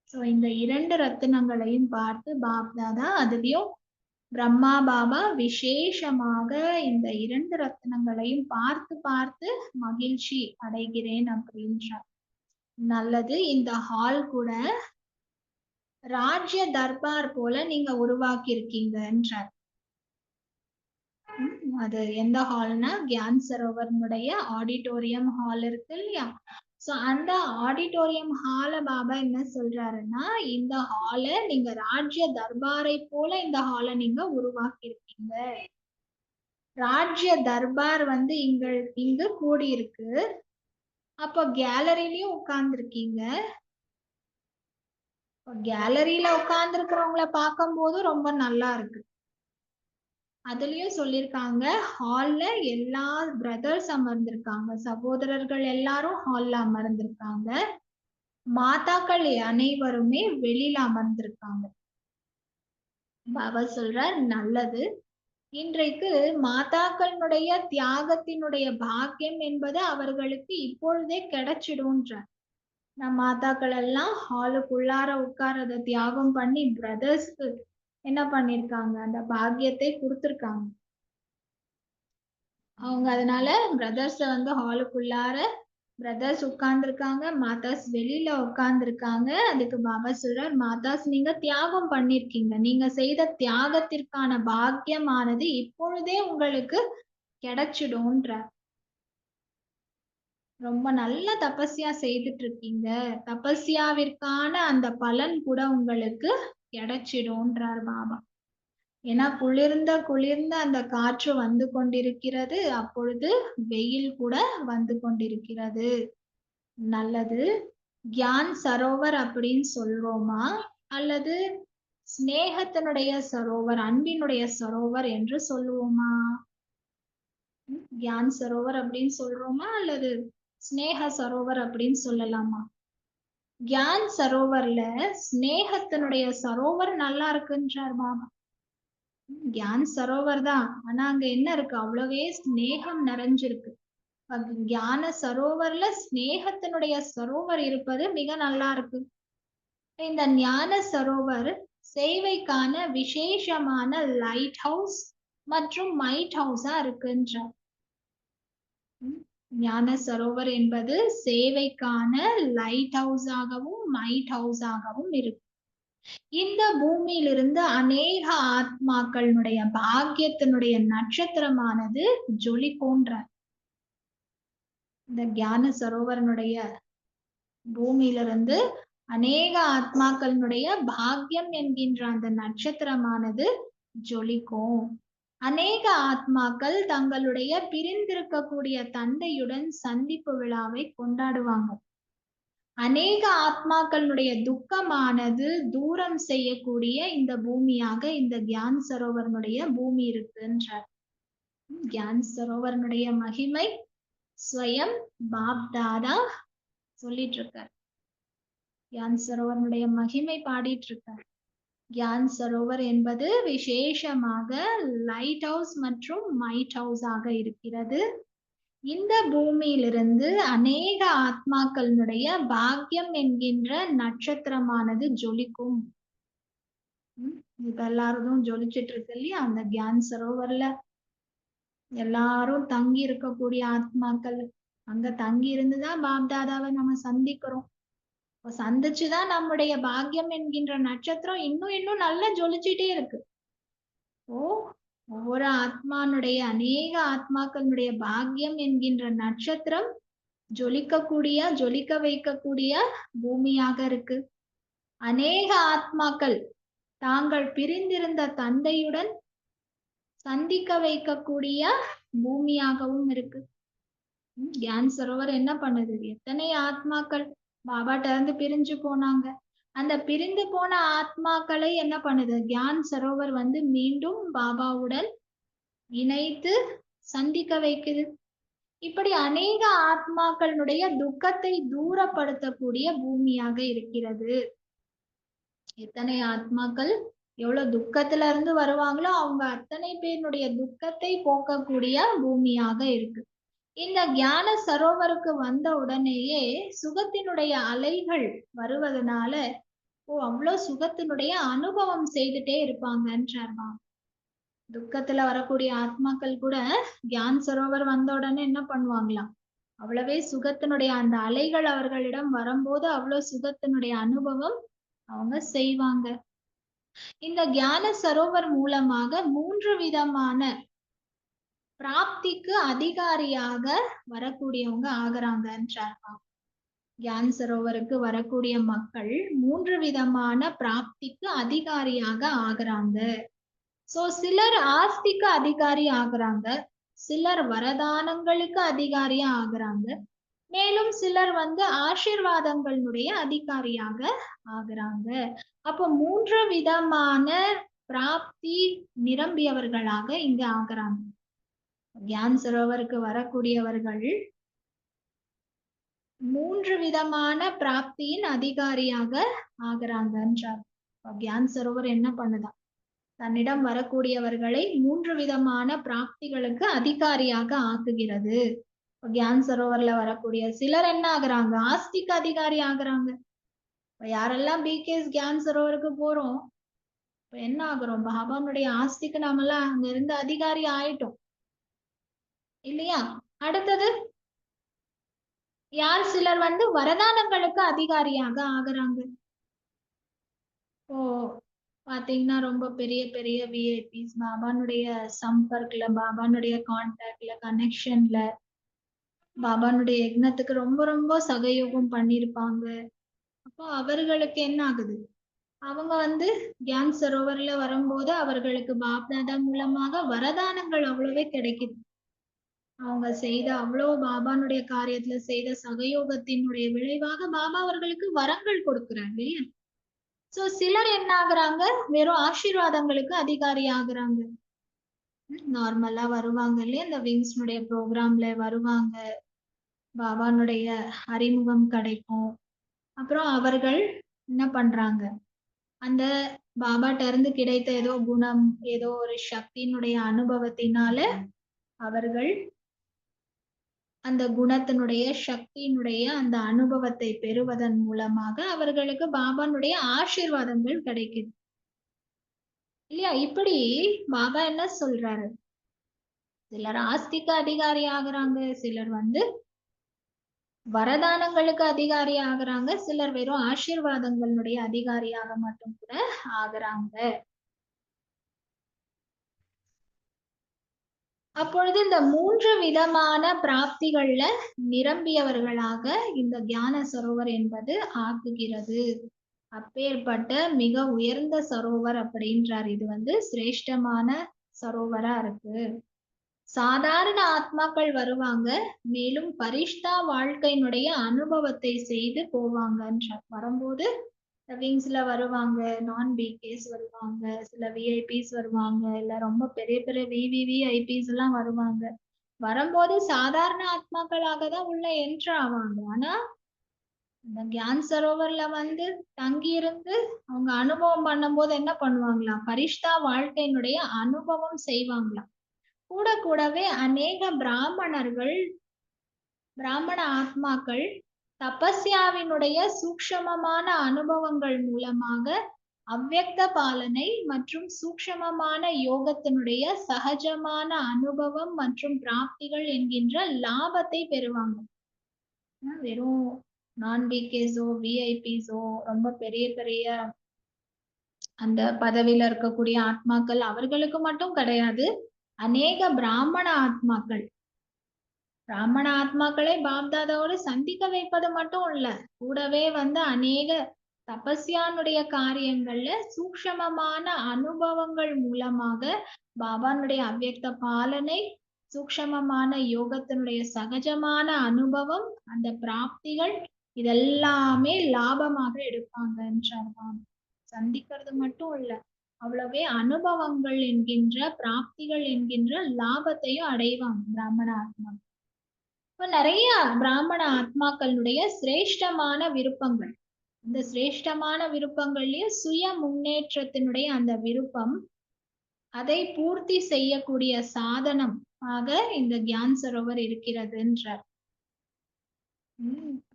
சோ இந்த 2 ரத்தினங்களையும் பார்த்து பாப்தாதா அதுலயும் பிரம்மா பாபா விசேஷமாக இந்த 2 ரத்தினங்களையும் பார்த்து பார்த்து மகிழ்ச்சி அடைகிறேன் அப்படின்றார். நல்லது. இந்த ஹால் கூட ராஜ்ய தர்பார் போல நீங்க உருவாக்கி இருக்கீங்கன்றார். அது எந்த ஹால்னா, கியான் சரோவர்னுடைய ஆடிட்டோரியம் ஹால் இருக்கு இல்லையா? சோ அந்த ஆடிட்டோரியம் ஹால பாபா என்ன சொல்றாருன்னா, இந்த ஹால நீங்க ராஜ்ய தர்பாரை போல இந்த ஹால நீங்க உருவாக்கி இருக்கீங்க. ராஜ்ய தர்பார் இங்கு கூடியிருக்கு. அப்போ கேலரியிலயும் உட்கார்ந்துருக்கீங்க. கேலரியில உட்கார்ந்து இருக்கிறவங்கள பார்க்கும் போது ரொம்ப நல்லா இருக்கு. அதுலயும் சொல்லிருக்காங்க, ஹால்ல எல்லா பிரதர்ஸ் அமர்ந்திருக்காங்க. சகோதரர்கள் எல்லாரும் ஹால்ல அமர்ந்திருக்காங்க. மாதாக்கள் அனைவருமே வெளியில அமர்ந்திருக்காங்க. பாபா சொல்றார், நல்லது. இன்றைக்கு மாதாக்களுடைய தியாகத்தினுடைய பாக்கியம் என்பது அவர்களுக்கு இப்பொழுதே கிடைச்சிடும்ன்றார். நம் மாதாக்கள் எல்லாம் ஹாலுக்குள்ளார உட்காரத தியாகம் பண்ணி பிரதர்ஸ்க்கு என்ன பண்ணிருக்காங்க, அந்த பாக்கியத்தை கொடுத்திருக்காங்க. அவங்க அதனால பிரதர்ஸ வந்து ஹாலுக்குள்ளார பிரதர்ஸ் உட்கார்ந்துருக்காங்க, மாதாஸ் வெளியில உட்கார்ந்துருக்காங்க. அதுக்கு பாபா சொல்றார், மாதாஸ் நீங்க தியாகம் பண்ணியிருக்கீங்க. நீங்க செய்த தியாகத்திற்கான பாக்கியமானது இப்பொழுதே உங்களுக்கு கிடைச்சிடும்ன்றார். ரொம்ப நல்ல தபஸ்யா செய்துட்டு இருக்கீங்க. தபஸ்யாவிற்கான அந்த பலன் கூட உங்களுக்கு கிடைச்சிடும்ன்றார் பாபா. ஏன்னா குளிர்ந்த குளிர்ந்த அந்த காற்று வந்து கொண்டிருக்கிறது. அப்பொழுது வெயில் கூட வந்து கொண்டிருக்கிறது. நல்லது. கியான் சரோவர் அப்படின்னு சொல்றோமா? அல்லது சிநேகத்தினுடைய சரோவர், அன்பினுடைய சரோவர் என்று சொல்லுவோமா? கியான் சரோவர் அப்படின்னு சொல்றோமா? அல்லது ஸ்நேக சரோவர் அப்படின்னு சொல்லலாமா? கியான் சரோவர்ல ஸ்நேகத்தினுடைய சரோவர் நல்லா இருக்குன்றார் பாபா. கியான் சரோவர் தான். ஆனா அங்க என்ன இருக்கு? அவ்வளவே ஸ்நேகம் நிறைஞ்சிருக்கு. கியான சரோவர்ல ஸ்நேகத்தினுடைய சரோவர் இருப்பது மிக நல்லா இருக்கு. இந்த ஞான சரோவர் சேவைக்கான விசேஷமான லைட் ஹவுஸ் மற்றும் மைட் ஹவுஸா இருக்குன்றார். ஞான சரோவர் என்பது சேவைக்கான லைட் ஹவுஸாகவும் மைட் ஹவுஸாகவும் இருக்கு. இந்த பூமியிலிருந்து அநேக ஆத்மாக்களுடைய பாக்கியத்தினுடைய நட்சத்திரமானது ஜொலிக்கும்ன்றார். இந்த ஞான சரோவரனுடைய பூமியிலிருந்து அநேக ஆத்மாக்களினுடைய பாக்கியம் என்கின்ற அந்த நட்சத்திரமானது ஜொலிக்கும். அநேக ஆத்மாக்கள் தங்களுடைய பிரிந்திருக்கக்கூடிய தந்தையுடன் சந்திப்பு விழாவை கொண்டாடுவாங்க. அநேக ஆத்மாக்களுடைய துக்கமானது தூரம் செய்யக்கூடிய இந்த பூமியாக இந்த கியான் சரோவரனுடைய பூமி இருக்குன்றார். கியான் சரோவரனுடைய மகிமை ஸ்வயம் பாப் தாதா சொல்லிட்டு இருக்கார். கியான் சரோவரனுடைய மகிமை பாடிட்டு இருக்கார். கியான் சரோவர் என்பது விசேஷமாக லைட் ஹவுஸ் மற்றும் மைட் ஹவுஸ் ஆக இருக்கிறது. இந்த பூமியிலிருந்து அநேக ஆத்மாக்களுடைய பாக்கியம் என்கின்ற நட்சத்திரமானது ஜொலிக்கும். இப்ப எல்லாரும் ஜொலிச்சிட்டு இருக்கு இல்லையா? அந்த கியான் சரோவர்ல எல்லாரும் தங்கி இருக்கக்கூடிய ஆத்மாக்கள் அங்க தங்கி இருந்துதான் பாப்தாதாவை நம்ம சந்திக்கிறோம். சந்திச்சுதான் நம்முடைய பாக்கியம் என்கின்ற நட்சத்திரம் இன்னும் நல்லா ஜொலிச்சுட்டே இருக்கு. ஒவ்வொரு ஆத்மானுடைய அநேக ஆத்மாக்களுடைய பாக்கியம் என்கின்ற நட்சத்திரம் ஜொலிக்க வைக்கக்கூடிய பூமியாக இருக்கு. அநேக ஆத்மாக்கள் தாங்கள் பிரிந்திருந்த தந்தையுடன் சந்திக்க வைக்கக்கூடிய பூமியாகவும் இருக்கு. கியான் சரோவர் என்ன பண்ணுது? எத்தனை ஆத்மாக்கள் பாபாட்ட இருந்து பிரிஞ்சு போனாங்க. அந்த பிரிந்து போன ஆத்மாக்களை என்ன பண்ணுது? கியான் சரோவர் வந்து மீண்டும் பாபாவுடன் இணைத்து சந்திக்க வைக்குது. இப்படி அநேக ஆத்மாக்களுடைய துக்கத்தை தூரப்படுத்தக்கூடிய பூமியாக இருக்கிறது. எத்தனை ஆத்மாக்கள் எவ்வளவு துக்கத்துல இருந்து வருவாங்களோ அவங்க அத்தனை பேருடைய துக்கத்தை போக்கக்கூடிய பூமியாக இருக்கு. இந்த ஞான சரோவருக்கு வந்த உடனேயே சுகத்தினுடைய அலைகள் வருவதனால அவ்வளவு சுகத்தினுடைய அனுபவம் செய்துட்டே இருப்பாங்கன்றார். துக்கத்துல வரக்கூடிய ஆத்மாக்கள் கூட கியான் சரோவர் வந்த உடனே என்ன பண்ணுவாங்களாம்? அவ்வளவே சுகத்தினுடைய அந்த அலைகள் அவர்களிடம் வரும்போது அவ்வளவு சுகத்தினுடைய அனுபவம் அவங்க செய்வாங்க. இந்த கியான சரோவர் மூலமாக 3 விதமான பிராப்திக்கு அதிகாரியாக வரக்கூடியவங்க ஆகுறாங்கன்றார். கியான் சரோவருக்கு வரக்கூடிய மக்கள் 3 விதமான பிராப்திக்கு அதிகாரியாக ஆகுறாங்க. சிலர் ஆஸ்திக்கு அதிகாரி ஆகுறாங்க, சிலர் வரதானங்களுக்கு அதிகாரியா ஆகுறாங்க, மேலும் சிலர் வந்து ஆசீர்வாதங்களுடைய அதிகாரியாக ஆகுறாங்க. அப்போ 3 விதமான பிராப்தி நிரம்பியவர்களாக இங்க ஆகுறாங்க. கியான் சரோவருக்கு வரக்கூடியவர்கள் 3 விதமான பிராப்தியின் அதிகாரியாக ஆகுறாங்கன்றார். கியான் சரோவர் என்ன பண்ணுதா? தன்னிடம் வரக்கூடியவர்களை 3 விதமான பிராப்திகளுக்கு அதிகாரியாக ஆக்குகிறது. கியான் சரோவர்ல வரக்கூடிய சிலர் என்ன ஆகுறாங்க? ஆஸ்திக்கு அதிகாரி ஆகுறாங்க. யாரெல்லாம் பிகேஎஸ் கியான் சரோவருக்கு போறோம், இப்ப என்ன ஆகுறோம்? பாபாவுடைய ஆஸ்திக்கு நாமெல்லாம் அங்க இருந்து அதிகாரி ஆயிட்டோம். இல்லையா? அடுத்தது யார் சிலர் வந்து வரதானங்களுக்கு அதிகாரியாக ஆகுறாங்க. இப்போ பாத்தீங்கன்னா ரொம்ப பெரிய பெரிய விஐபிஸ் பாபானுடைய சம்பர்க்ல, பாபானுடைய கான்டாக்ட்ல, கனெக்ஷன்ல, பாபானுடைய யக்னத்துக்கு ரொம்ப ரொம்ப சகயோகம் பண்ணியிருப்பாங்க. அப்போ அவர்களுக்கு என்ன ஆகுது? அவங்க வந்து கியான் சரோவர்ல வரும்போது அவர்களுக்கு பாப்தாதா மூலமாக வரதானங்கள் அவ்வளவே கிடைக்குது. அவங்க செய்த அவ்வளோ பாபானுடைய காரியத்துல செய்த சகயோகத்தினுடைய விளைவாக பாபா அவர்களுக்கு வரங்கள் கொடுக்கிறாங்க இல்லையா? சோ சிலர் என்ன ஆகுறாங்க? வெறும் ஆசீர்வாதங்களுக்கு அதிகாரி ஆகுறாங்க. நார்மலா வருவாங்க இல்லையா? இந்த விங்ஸ்னுடைய ப்ரோக்ராம்ல வருவாங்க. பாபானுடைய அறிமுகம் கிடைக்கும். அப்புறம் அவர்கள் என்ன பண்றாங்க? அந்த பாபாட்ட இருந்து கிடைத்த ஏதோ குணம், ஏதோ ஒரு சக்தியினுடைய அனுபவத்தினால அவர்கள் அந்த குணத்தினுடைய, சக்தியினுடைய அந்த அனுபவத்தை பெறுவதன் மூலமாக அவர்களுக்கு பாபானுடைய ஆசீர்வாதங்கள் கிடைக்குது. இல்லையா? இப்படி பாபா என்ன சொல்றாரு? சிலர் ஆஸ்திக்கு அதிகாரி ஆகுறாங்க. சிலர் வந்து வரதானங்களுக்கு அதிகாரி ஆகுறாங்க. சிலர் வெறும் ஆசீர்வாதங்களுடைய அதிகாரியாக மட்டும் கூட ஆகுறாங்க. அப்பொழுது இந்த 3 விதமான பிராப்திகள்ல நிரம்பியவர்களாக இந்த கியான சரோவர் என்பது ஆக்குகிறது. அப்பேற்பட்ட மிக உயர்ந்த சரோவர் அப்படின்றார். இது வந்து சிரேஷ்டமான சரோவரா இருக்கு. சாதாரண ஆத்மாக்கள் வருவாங்க. மேலும் பரிஷ்டா வாழ்க்கையினுடைய அனுபவத்தை செய்து போவாங்கன்றார். வரும்போது விங்ஸ்ல வருவாங்க, நான் பிகேஸ் வருவாங்க, சில விஐபிஸ் வருவாங்க, இல்ல ரொம்ப பெரிய பெரிய விவிவிஐபிஸ் எல்லாம் வருவாங்க. வரும்போது சாதாரண ஆத்மாக்களாக தான் உள்ள என்டர் ஆவாங்க. ஆனா இந்த கியான் சரோவர்ல வந்து தங்கியிருந்து அவங்க அனுபவம் பண்ணும்போது என்ன பண்ணுவாங்களாம்? பரிஷ்டா வாழ்க்கையினுடைய அனுபவம் செய்வாங்களாம். கூடவே அநேக பிராமண ஆத்மாக்கள் தபஸ்யாவினுடைய சூக்ஷமமான அனுபவங்கள் மூலமாக அவ்யக்த பாலனை மற்றும் சூக்ஷமமான யோகத்தினுடைய சகஜமான அனுபவம் மற்றும் பிராப்திகள் என்கின்ற லாபத்தை பெறுவாங்க. வெறும் நான் பிகேஸோ, விஐபிஸோ ரொம்ப பெரிய பெரிய அந்த பதவியில இருக்கக்கூடிய ஆத்மாக்கள் அவர்களுக்கு மட்டும் கிடையாது. அநேக பிராமண ஆத்மாக்களை பாப்தாதாவோடு சந்திக்க வைப்பது மட்டும் இல்ல. கூடவே வந்து அநேக தபஸ்யானுடைய காரியங்கள்ல சூக்ஷமமான அனுபவங்கள் மூலமாக பாபானுடைய அவ்யக்த பாலனை, சூக்ஷமமான யோகத்தினுடைய சகஜமான அனுபவம், அந்த பிராப்திகள் இதெல்லாமே லாபமாக எடுப்பாங்கன்றார் பாபா. சந்திக்கிறது மட்டும் இல்ல. அவ்வளவே அனுபவங்கள் என்கின்ற பிராப்திகள் என்கின்ற லாபத்தையும் அடைவாங்க பிராமண ஆத்மா. இப்ப நிறைய பிராமண ஆத்மாக்களுடைய சிரேஷ்டமான விருப்பங்கள். இந்த சிரேஷ்டமான விருப்பங்கள்லயே சுய முன்னேற்றத்தினுடைய அந்த விருப்பம், அதை பூர்த்தி செய்யக்கூடிய சாதனம் ஆக இந்த கியான் சரோவர் இருக்கிறதுன்றார்.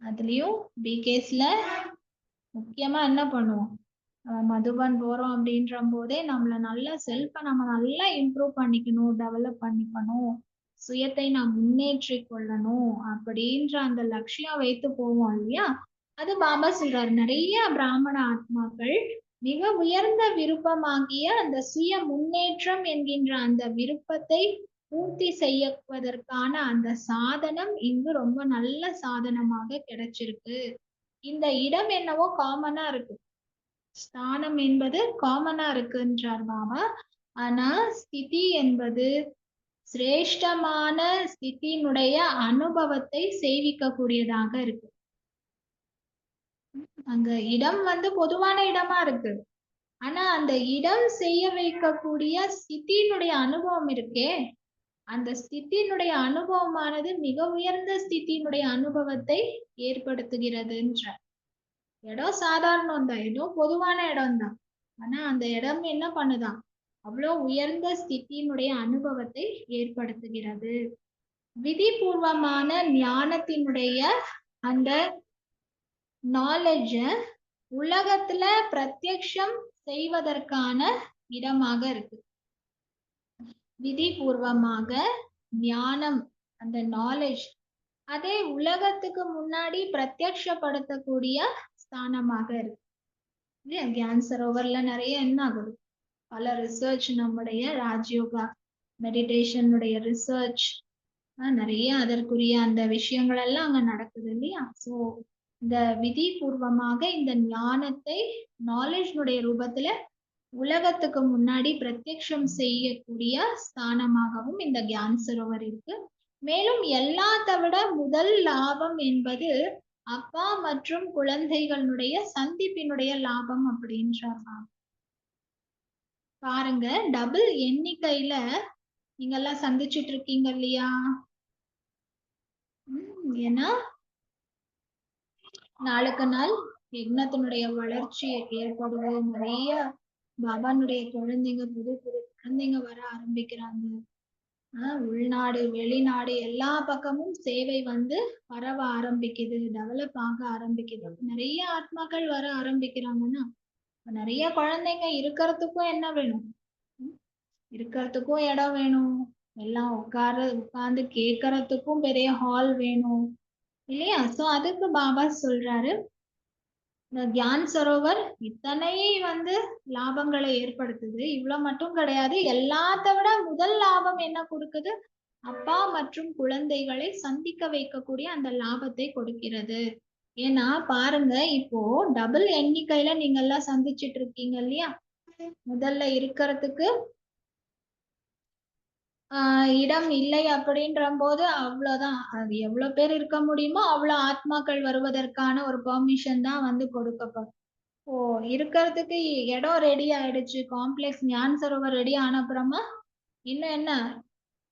அதுலயும் பிகேஸ்ல முக்கியமா என்ன பண்ணுவோம்? மதுபன் போறோம் அப்படின்ற போதே நம்ம நல்லா இம்ப்ரூவ் பண்ணிக்கணும், டெவலப் பண்ணிக்கணும், சுயத்தை நாம் முன்னேற்றிக் கொள்ளணும் அப்படின்ற அந்த லட்சியம் வைத்து போவோம் இல்லையா? அது பாபா சொல்றாரு. நிறைய பிராமண ஆத்மாக்கள் மிக உயர்ந்த விருப்பமாகிய அந்த சுய முன்னேற்றம் என்கின்ற அந்த விருப்பத்தை பூர்த்தி செய்வதற்கான அந்த சாதனம் இங்கு ரொம்ப நல்ல சாதனமாக கிடைச்சிருக்கு. இந்த இடம் என்னவோ காமனா இருக்கு. ஸ்தானம் என்பது காமனா இருக்குன்றார் பாபா. ஆனா ஸ்திதி என்பது சிரேஷ்டமான ஸ்திதியினுடைய அனுபவத்தை செய்விக்கக்கூடியதாக இருக்கு. அங்க இடம் வந்து பொதுவான இடமா இருக்கு. ஆனா அந்த இடம் செய்ய வைக்கக்கூடிய ஸ்திதியினுடைய அனுபவம் இருக்கே, அந்த ஸ்திதியினுடைய அனுபவமானது மிக உயர்ந்த ஸ்திதியினுடைய அனுபவத்தை ஏற்படுத்துகிறதுன்றார். இடம் சாதாரணம் தான், ஏதோ பொதுவான இடம் தான். ஆனா அந்த இடம் என்ன பண்ணுதாம்? அவ்வளோ உயர்ந்த ஸ்திதியினுடைய அனுபவத்தை ஏற்படுத்துகிறது. விதிபூர்வமான ஞானத்தினுடைய அந்த நாலேஜ உலகத்துல பிரத்யக்ஷம் செய்வதற்கான இடமாக இருக்கு. விதிபூர்வமாக ஞானம் அந்த நாலேஜ் அதே உலகத்துக்கு முன்னாடி பிரத்யக்ஷப்படுத்தக்கூடிய ஸ்தானமாக இருக்கு இல்லையா? கியான் சரோவர்ல நிறைய என்ன ஆகுது, பல ரிசர்ச், நம்முடைய ராஜயோகா மெடிடேஷனுடைய ரிசர்ச், நிறைய அதற்குரிய அந்த விஷயங்கள் எல்லாம் அங்க நடக்குது இல்லையா? சோ இந்த விதி பூர்வமாக இந்த ஞானத்தை நாலேஜ்னுடைய ரூபத்துல உலகத்துக்கு முன்னாடி பிரத்யக்ஷம் செய்யக்கூடிய ஸ்தானமாகவும் இந்த கியான் சரோவர் இருக்கு. மேலும் எல்லாத்த விட முதல் லாபம் என்பது அப்பா மற்றும் குழந்தைகளுடைய சந்திப்பினுடைய லாபம் அப்படின்றாங்க. பாருங்க, டபுள் எண்ணிக்கையில நீங்க எல்லாம் சந்திச்சுட்டு இருக்கீங்க இல்லையா? ஏன்னா நாளுக்கு நாள் யக்னத்தினுடைய வளர்ச்சி ஏற்படுது. நிறைய பாபானுடைய குழந்தைங்க, புது புது குழந்தைங்க வர ஆரம்பிக்கிறாங்க. உள்நாடு வெளிநாடு எல்லா பக்கமும் சேவை வந்து பரவ ஆரம்பிக்குது, டெவலப் ஆக ஆரம்பிக்குது. நிறைய ஆத்மாக்கள் வர ஆரம்பிக்கிறாங்கன்னா நிறைய குழந்தைங்க இருக்கிறதுக்கும் என்ன வேணும், இருக்கிறதுக்கும் இடம் வேணும், எல்லாம் உட்கார்ந்து கேட்கறதுக்கும் பெரிய ஹால் வேணும் இல்லையா? சோ அதுக்கு பாபா சொல்றாரு, இந்த கியான் சரோவர் இத்தனை வந்து லாபங்களை ஏற்படுத்துது. இவ்வளவு மட்டும் கிடையாது, எல்லாத்த விட முதல் லாபம் என்ன கொடுக்குது, அப்பா மற்றும் குழந்தைகளை சந்திக்க வைக்கக்கூடிய அந்த லாபத்தை கொடுக்கிறது. ஏன்னா பாருங்க, இப்போ டபுள் எண்ணிக்கையில நீங்க எல்லாம் சந்திச்சிட்டு இருக்கீங்க இல்லையா? முதல்ல இருக்கிறதுக்கு இடம் இல்லை அப்படின்ற போது அவ்வளவுதான். அது எவ்வளவு பேர் இருக்க முடியுமோ அவ்வளவு ஆத்மாக்கள் வருவதற்கான ஒரு பெர்மிஷன் தான் வந்து கொடுக்கப்படும். ஓ, இருக்கிறதுக்கு இடம் ரெடி ஆயிடுச்சு, காம்ப்ளெக்ஸ் ஞான் சரோவர் ரெடி ஆன அப்புறமா இன்னும் என்ன,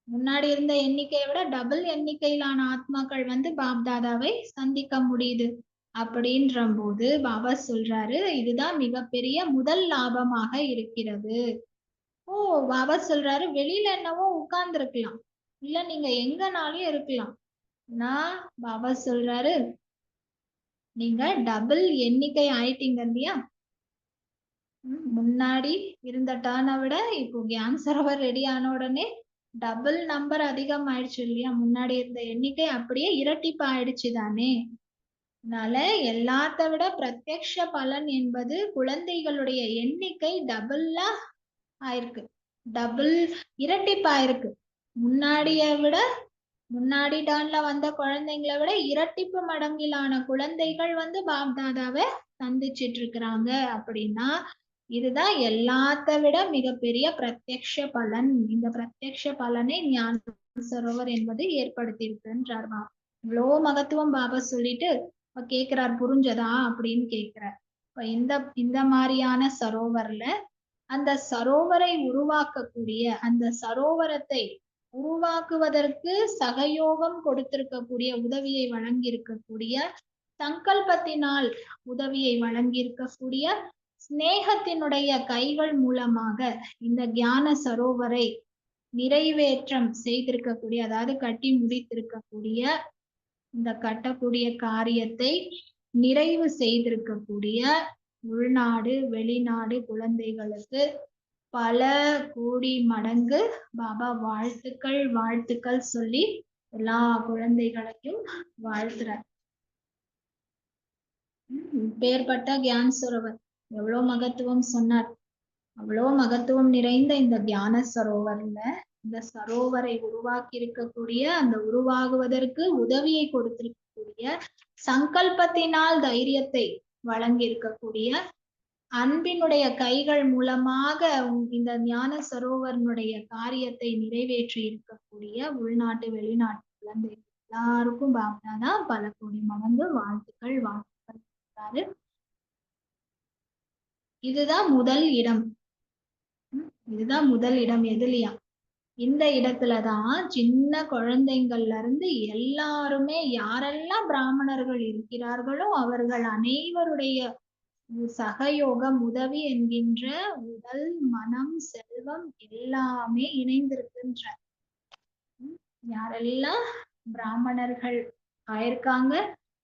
முன்னாடி இருந்த எண்ணிக்கையை விட டபுள் எண்ணிக்கையிலான ஆத்மாக்கள் வந்து பாப்தாதாவை சந்திக்க முடியுது. அப்படின்ற போது பாபா சொல்றாரு, இதுதான் மிகப்பெரிய முதல் லாபமாக இருக்கிறது. ஓ, பாபா சொல்றாரு, வெளியில என்னவோ உட்கார்ந்து இருக்கலாம், இல்ல நீங்க எங்கனாலும் இருக்கலாம். நான் பாபா சொல்றாரு, நீங்க டபுள் எண்ணிக்கை ஆயிட்டீங்க இல்லையா? முன்னாடி இருந்த டர்னை விட இப்போ கியான் சரோவர் ரெடி ஆன உடனே டபுள் நம்பர் அதிகம் ஆயிடுச்சு இல்லையா? முன்னாடி இருந்த எண்ணிக்கை அப்படியே இரட்டிப்பு ஆயிடுச்சு தானே? அதனால எல்லாத்த விட பிரத்யக்ஷ பலன் என்பது குழந்தைகளுடைய எண்ணிக்கை டபுளா ஆயிருக்கு, டபுள் இரட்டிப்பு ஆயிருக்கு. முன்னாடி டர்ன்ல வந்த குழந்தைங்களை விட இரட்டிப்பு மடங்கிலான குழந்தைகள் வந்து பாப்தாதாவை சந்திச்சிட்டு இருக்கிறாங்க. அப்படின்னா இதுதான் எல்லாத்த விட மிகப்பெரிய பிரத்யக்ஷ பலன். இந்த பிரத்யக்ஷ பலனை ஞான சரோவர் என்பது ஏற்படுத்தி இருக்குன்றார் பாபா. இவ்வளோ மகத்துவம் பாபா சொல்லிட்டு கேக்குறார், புரிஞ்சதா அப்படின்னு கேக்குறார். இப்ப இந்த மாதிரியான சரோவர்ல அந்த சரோவரை உருவாக்கக்கூடிய, அந்த சரோவரத்தை உருவாக்குவதற்கு சகயோகம் கொடுத்திருக்கக்கூடிய, உதவியை வழங்கி இருக்கக்கூடிய, சங்கல்பத்தினால் உதவியை வழங்கி இருக்கக்கூடிய, ஸ்நேகத்தினுடைய கைகள் மூலமாக இந்த கியான சரோவரை நிறைவேற்றம் செய்திருக்கக்கூடிய, அதாவது கட்டி முடித்திருக்கக்கூடிய, இந்த கட்டக்கூடிய காரியத்தை நிறைவு செய்திருக்கக்கூடிய உள்நாடு வெளிநாடு குழந்தைகளுக்கு பல கோடி மடங்கு பாபா வாழ்த்துக்கள் சொல்லி எல்லா குழந்தைகளையும் வாழ்த்துறார். பேர்பட்ட கியான் சரோவர் எவ்வளவு மகத்துவம் சொன்னார். அவ்வளோ மகத்துவம் நிறைந்த இந்த தியான சரோவர்ல இந்த சரோவரை உருவாக்கி இருக்கக்கூடிய, அந்த உருவாகுவதற்கு உதவியை கொடுத்திருக்கக்கூடிய, சங்கல்பத்தினால் தைரியத்தை வழங்கி இருக்கக்கூடிய, அன்பினுடைய கைகள் மூலமாக இந்த ஞான சரோவரனுடைய காரியத்தை நிறைவேற்றி இருக்கக்கூடிய உள்நாட்டு வெளிநாட்டு குழந்தை எல்லாருக்கும் பாப்தாதா பல கோடி மடங்கு வாழ்த்துக்கள். இதுதான் முதல் இடம். இதுதான் முதல் இடம். எதுலையா? இந்த இடத்துலதான் சின்ன குழந்தைங்கள்ல இருந்து எல்லாருமே, யாரெல்லாம் பிராமணர்கள் இருக்கிறார்களோ அவர்கள் அனைவருடைய சகயோகம், உதவி என்கின்ற உடல் மனம் செல்வம் எல்லாமே இணைந்திருக்கின்ற, யாரெல்லாம் பிராமணர்கள் ஆயிருக்காங்க,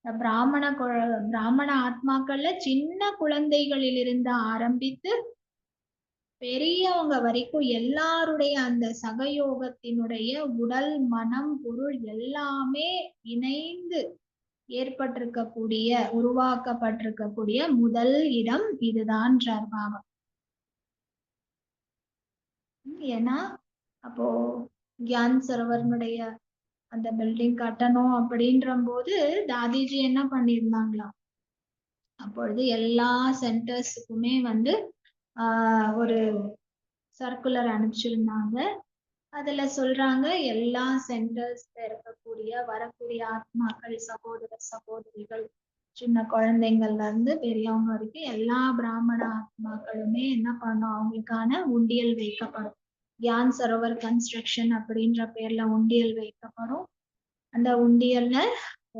பிராமண ஆத்மாக்கள்ல சின்ன குழந்தைகளில் இருந்து ஆரம்பித்து பெரியவங்க வரைக்கும் எல்லாருடைய அந்த சகயோகத்தினுடைய உடல், மனம், பொருள் எல்லாமே இணைந்து உருவாக்கப்பட்டிருக்கக்கூடிய முதல் இடம் இதுதான்றார் பாபா. ஏன்னா அப்போ கியான் சரோவரனுடைய அந்த பில்டிங் கட்டணும் அப்படின்ற போது தாதிஜி என்ன பண்ணியிருந்தாங்களாம், அப்பொழுது எல்லா சென்டர்ஸுக்குமே வந்து ஒரு சர்க்குலர் அனுப்பிச்சிருந்தாங்க. அதுல சொல்றாங்க, எல்லா சென்டர்ஸ்ல வரக்கூடிய ஆத்மாக்கள், சகோதர சகோதரிகள், சின்ன குழந்தைங்கள்ல இருந்து பெரியவங்க வரைக்கும் எல்லா பிராமண ஆத்மாக்களுமே என்ன பண்ணும், அவங்களுக்கான உண்டியல் வைக்கப்படும். கியான் சரோவர் கன்ஸ்ட்ரக்ஷன் அப்படின்ற பேர்ல உண்டியல் வைக்கப்படும். அந்த உண்டியல்ல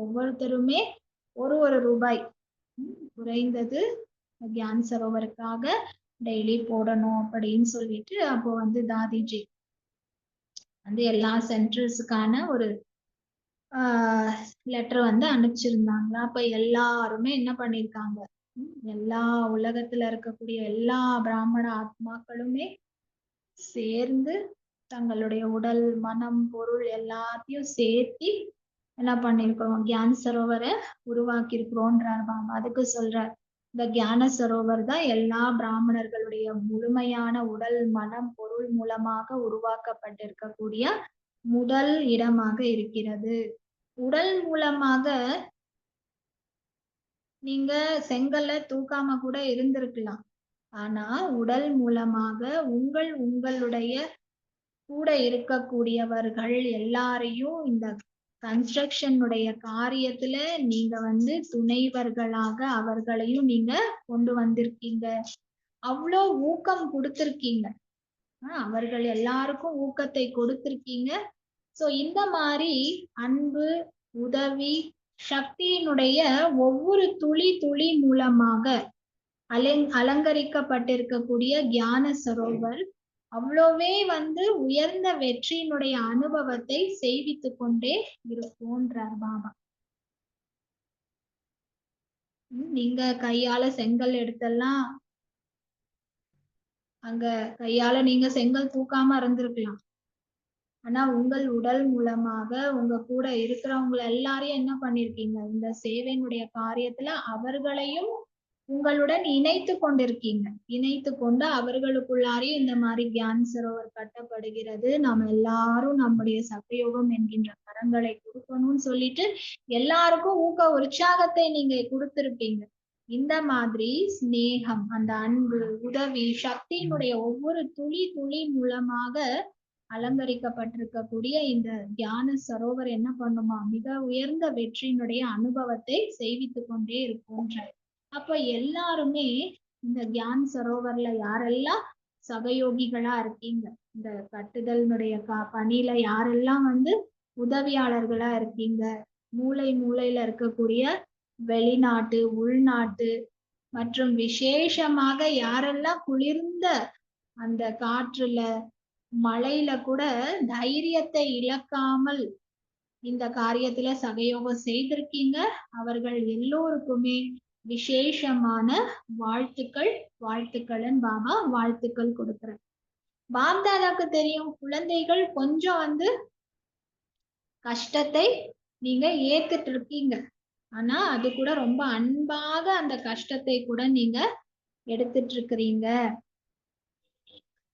ஒவ்வொருத்தருமே ஒரு ரூபாய் குறைந்தது கியான் சரோவருக்காக டெய்லி போடணும் அப்படின்னு சொல்லிட்டு அப்போ வந்து தாதிஜி வந்து எல்லா சென்டர்ஸுக்கான ஒரு லெட்டர் வந்து அனுப்பிச்சிருந்தாங்க. அப்ப எல்லாருமே என்ன பண்ணிருக்காங்க, எல்லா உலகத்துல இருக்கக்கூடிய எல்லா பிராமண ஆத்மாக்களுமே சேர்ந்து தங்களுடைய உடல், மனம், பொருள் எல்லாத்தையும் சேர்த்தி என்ன பண்ணிருக்கிறோம், கியான் சரோவரை உருவாக்கி இருக்கிறோன்றார் பாபா. அதுக்கு சொல்றார், இந்த கியான சரோவர் தான் எல்லா பிராமணர்களுடைய முழுமையான உடல், மனம், பொருள் மூலமாக உருவாக்கப்பட்டிருக்கக்கூடிய முதல் இடமாக இருக்கிறது. உடல் மூலமாக நீங்க செங்கல்ல தூக்காம கூட இருந்திருக்கலாம். ஆனா உடல் மூலமாக உங்களுடைய கூட இருக்கக்கூடியவர்கள் எல்லாரையும் இந்த கன்ஸ்ட்ரக்ஷனுடைய காரியத்துல நீங்க வந்து துணைவர்களாக அவர்களையும் நீங்க கொண்டு வந்திருக்கீங்க. அவ்வளோ ஊக்கம் கொடுத்திருக்கீங்க. அவர்கள் எல்லாருக்கும் ஊக்கத்தை கொடுத்திருக்கீங்க. சோ இந்த மாதிரி அன்பு, உதவி, சக்தியினுடைய ஒவ்வொரு துளி மூலமாக அலங்கரிக்கப்பட்டிருக்கக்கூடிய கியான சரோவர் அவ்வளவே வந்து உயர்ந்த வெற்றியினுடைய அனுபவத்தை செய்வித்துக் கொண்டே இருக்கும்ன்றார் பாபா. நீங்க கையால செங்கல் எடுத்தெல்லாம் அங்க கையால நீங்க செங்கல் தூக்காம இருந்திருக்கலாம். ஆனா உங்கள் உடல் மூலமாக உங்க கூட இருக்கிறவங்க எல்லாரையும் என்ன பண்ணிருக்கீங்க, இந்த சேவையினுடைய காரியத்துல அவர்களையும் உங்களுடன் இணைத்து கொண்டிருக்கீங்க. இணைத்து கொண்டு அவர்களுக்குள்ளாரையும் இந்த மாதிரி கியான் சரோவர் கட்டப்படுகிறது, நாம எல்லாரும் நம்முடைய சகயோகம் என்கின்ற கரங்களை கொடுக்கணும்னு சொல்லிட்டு எல்லாருக்கும் உற்சாகத்தை நீங்க கொடுத்திருப்பீங்க. இந்த மாதிரி சிநேகம், அந்த அன்பு, உதவி, சக்தியினுடைய ஒவ்வொரு துளி மூலமாக அலங்கரிக்கப்பட்டிருக்கக்கூடிய இந்த தியான சரோவர் என்ன பண்ணுமா, மிக உயர்ந்த வெற்றியினுடைய அனுபவத்தை செய்வித்துக் கொண்டே இருக்கும்ன்ற. அப்ப எல்லாருமே இந்த தியான் சரோவர்ல யாரெல்லாம் சகயோகிகளா இருக்கீங்க, இந்த கட்டுதலினுடைய பணியில யாரெல்லாம் வந்து உதவியாளர்களா இருக்கீங்க, மூலையில இருக்கக்கூடிய வெளிநாட்டு, உள்நாட்டு மற்றும் விசேஷமாக யாரெல்லாம் குளிர்ந்த அந்த காற்றுல, மழையில கூட தைரியத்தை இழக்காமல் இந்த காரியத்துல சகயோகம் செய்திருக்கீங்க, அவர்கள் எல்லோருக்குமே விசேஷமான வாழ்த்துக்கள் பாபா வாழ்த்துக்கள் கொடுக்கிறேன். பாப்தாதாக்கு தெரியும், குழந்தைகள் கொஞ்சம் வந்து கஷ்டத்தை நீங்க ஏத்துட்டு இருக்கீங்க. ஆனா அது கூட ரொம்ப அன்பாக அந்த கஷ்டத்தை கூட நீங்க எடுத்துட்டு இருக்கிறீங்க.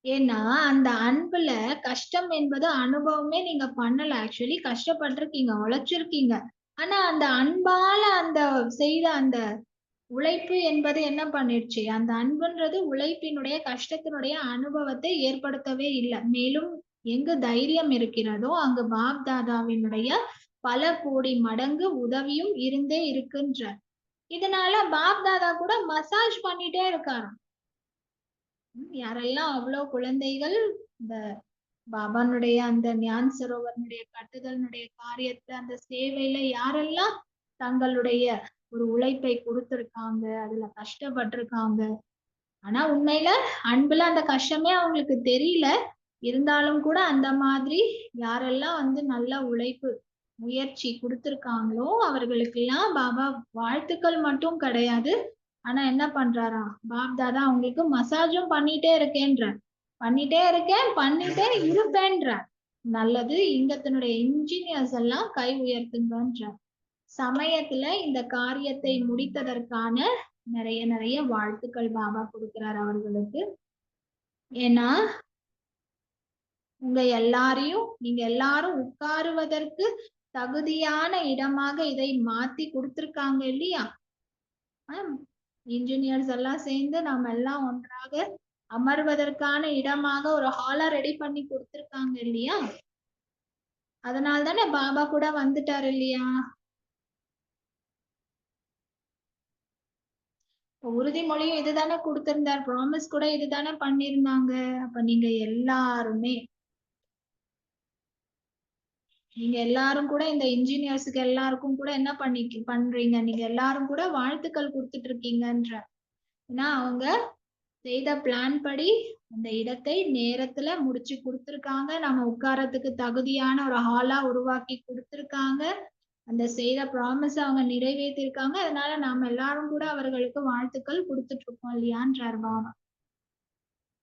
ஏன்னா அந்த அன்புல கஷ்டம் என்பது அனுபவமே நீங்க பண்ணல. ஆக்சுவலி கஷ்டப்பட்டிருக்கீங்க, உழைச்சிருக்கீங்க. ஆனா அந்த அன்பால அந்த செய்த அந்த உழைப்பு என்பது என்ன பண்ணிடுச்சு, அந்த அன்புன்றது உழைப்பினுடைய கஷ்டத்தினுடைய அனுபவத்தை ஏற்படுத்தவே இல்லை. மேலும் எங்கு தைரியம் இருக்கிறதோ அங்கு பாப் தாதாவினுடைய பல கோடி மடங்கு உதவியும் இருந்தே இருக்குன்ற. இதனால பாப் தாதா கூட மசாஜ் பண்ணிட்டே இருக்காராம். யாரெல்லாம் அவ்வளவு குழந்தைகள் இந்த பாபானுடைய அந்த ஞான் சரோவரனுடைய கட்டுதலினுடைய காரியத்தை, அந்த சேவையில யாரெல்லாம் தங்களுடைய ஒரு உழைப்பை கொடுத்திருக்காங்க, அதுல கஷ்டப்பட்டிருக்காங்க. ஆனா உண்மையில அன்புல அந்த கஷ்டமே அவங்களுக்கு தெரியல. இருந்தாலும் கூட அந்த மாதிரி யாரெல்லாம் வந்து நல்ல உழைப்பு முயற்சி கொடுத்திருக்காங்களோ அவர்களுக்கெல்லாம் பாபா வாழ்த்துக்கள் மட்டும் கிடையாது, ஆனா என்ன பண்றாராம் பாப்தாதா அவங்களுக்கு மசாஜும் பண்ணிட்டே இருக்கேன்றார். பண்ணிட்டே இருக்கேன், பண்ணிட்டே இருப்பேன்றார். நல்லது, இங்க தன்னுடைய இன்ஜினியர்ஸ் எல்லாம் கை உயர்த்துங்கன்றார். சமயத்துல இந்த காரியத்தை முடித்ததற்கான நிறைய நிறைய வாழ்த்துக்கள் பாபா கொடுக்கிறார் அவர்களுக்கு. ஏன்னா நீங்க எல்லாரும் உட்காருவதற்கு தகுதியான இடமாக இதை மாத்தி கொடுத்திருக்காங்க இல்லையா? இன்ஜினியர்ஸ் எல்லாம் சேர்ந்து நாம எல்லாம் ஒன்றாக அமர்வதற்கான இடமாக ஒரு ஹாலை ரெடி பண்ணி கொடுத்திருக்காங்க இல்லையா? அதனால தானே பாபா கூட வந்துட்டாரு இல்லையா? உறுதிமொழியும் இதுதானே கொடுத்திருந்தார், ப்ராமிஸ் கூட இதுதானே பண்ணிருந்தாங்க. அப்ப நீங்க எல்லாரும் கூட இந்த இன்ஜினியர்ஸுக்கு எல்லாருக்கும் கூட என்ன பண்றீங்க? நீங்க எல்லாரும் கூட வாழ்த்துக்கள் கொடுத்துட்டு இருக்கீங்கன்ற. ஏன்னா அவங்க செய்த பிளான் படி அந்த இடத்தை நேரத்துல முடிச்சு கொடுத்திருக்காங்க. நம்ம உட்காரத்துக்கு தகுதியான ஒரு ஹாலா உருவாக்கி கொடுத்திருக்காங்க. அந்த செய்த ப்ராமிஸ் அவங்க நிறைவேற்றிருக்காங்க. அதனால நாம எல்லாரும் கூட அவர்களுக்கு வாழ்த்துக்கள் கொடுத்துட்டு இருக்கோம் இல்லையான்றார் பாபா.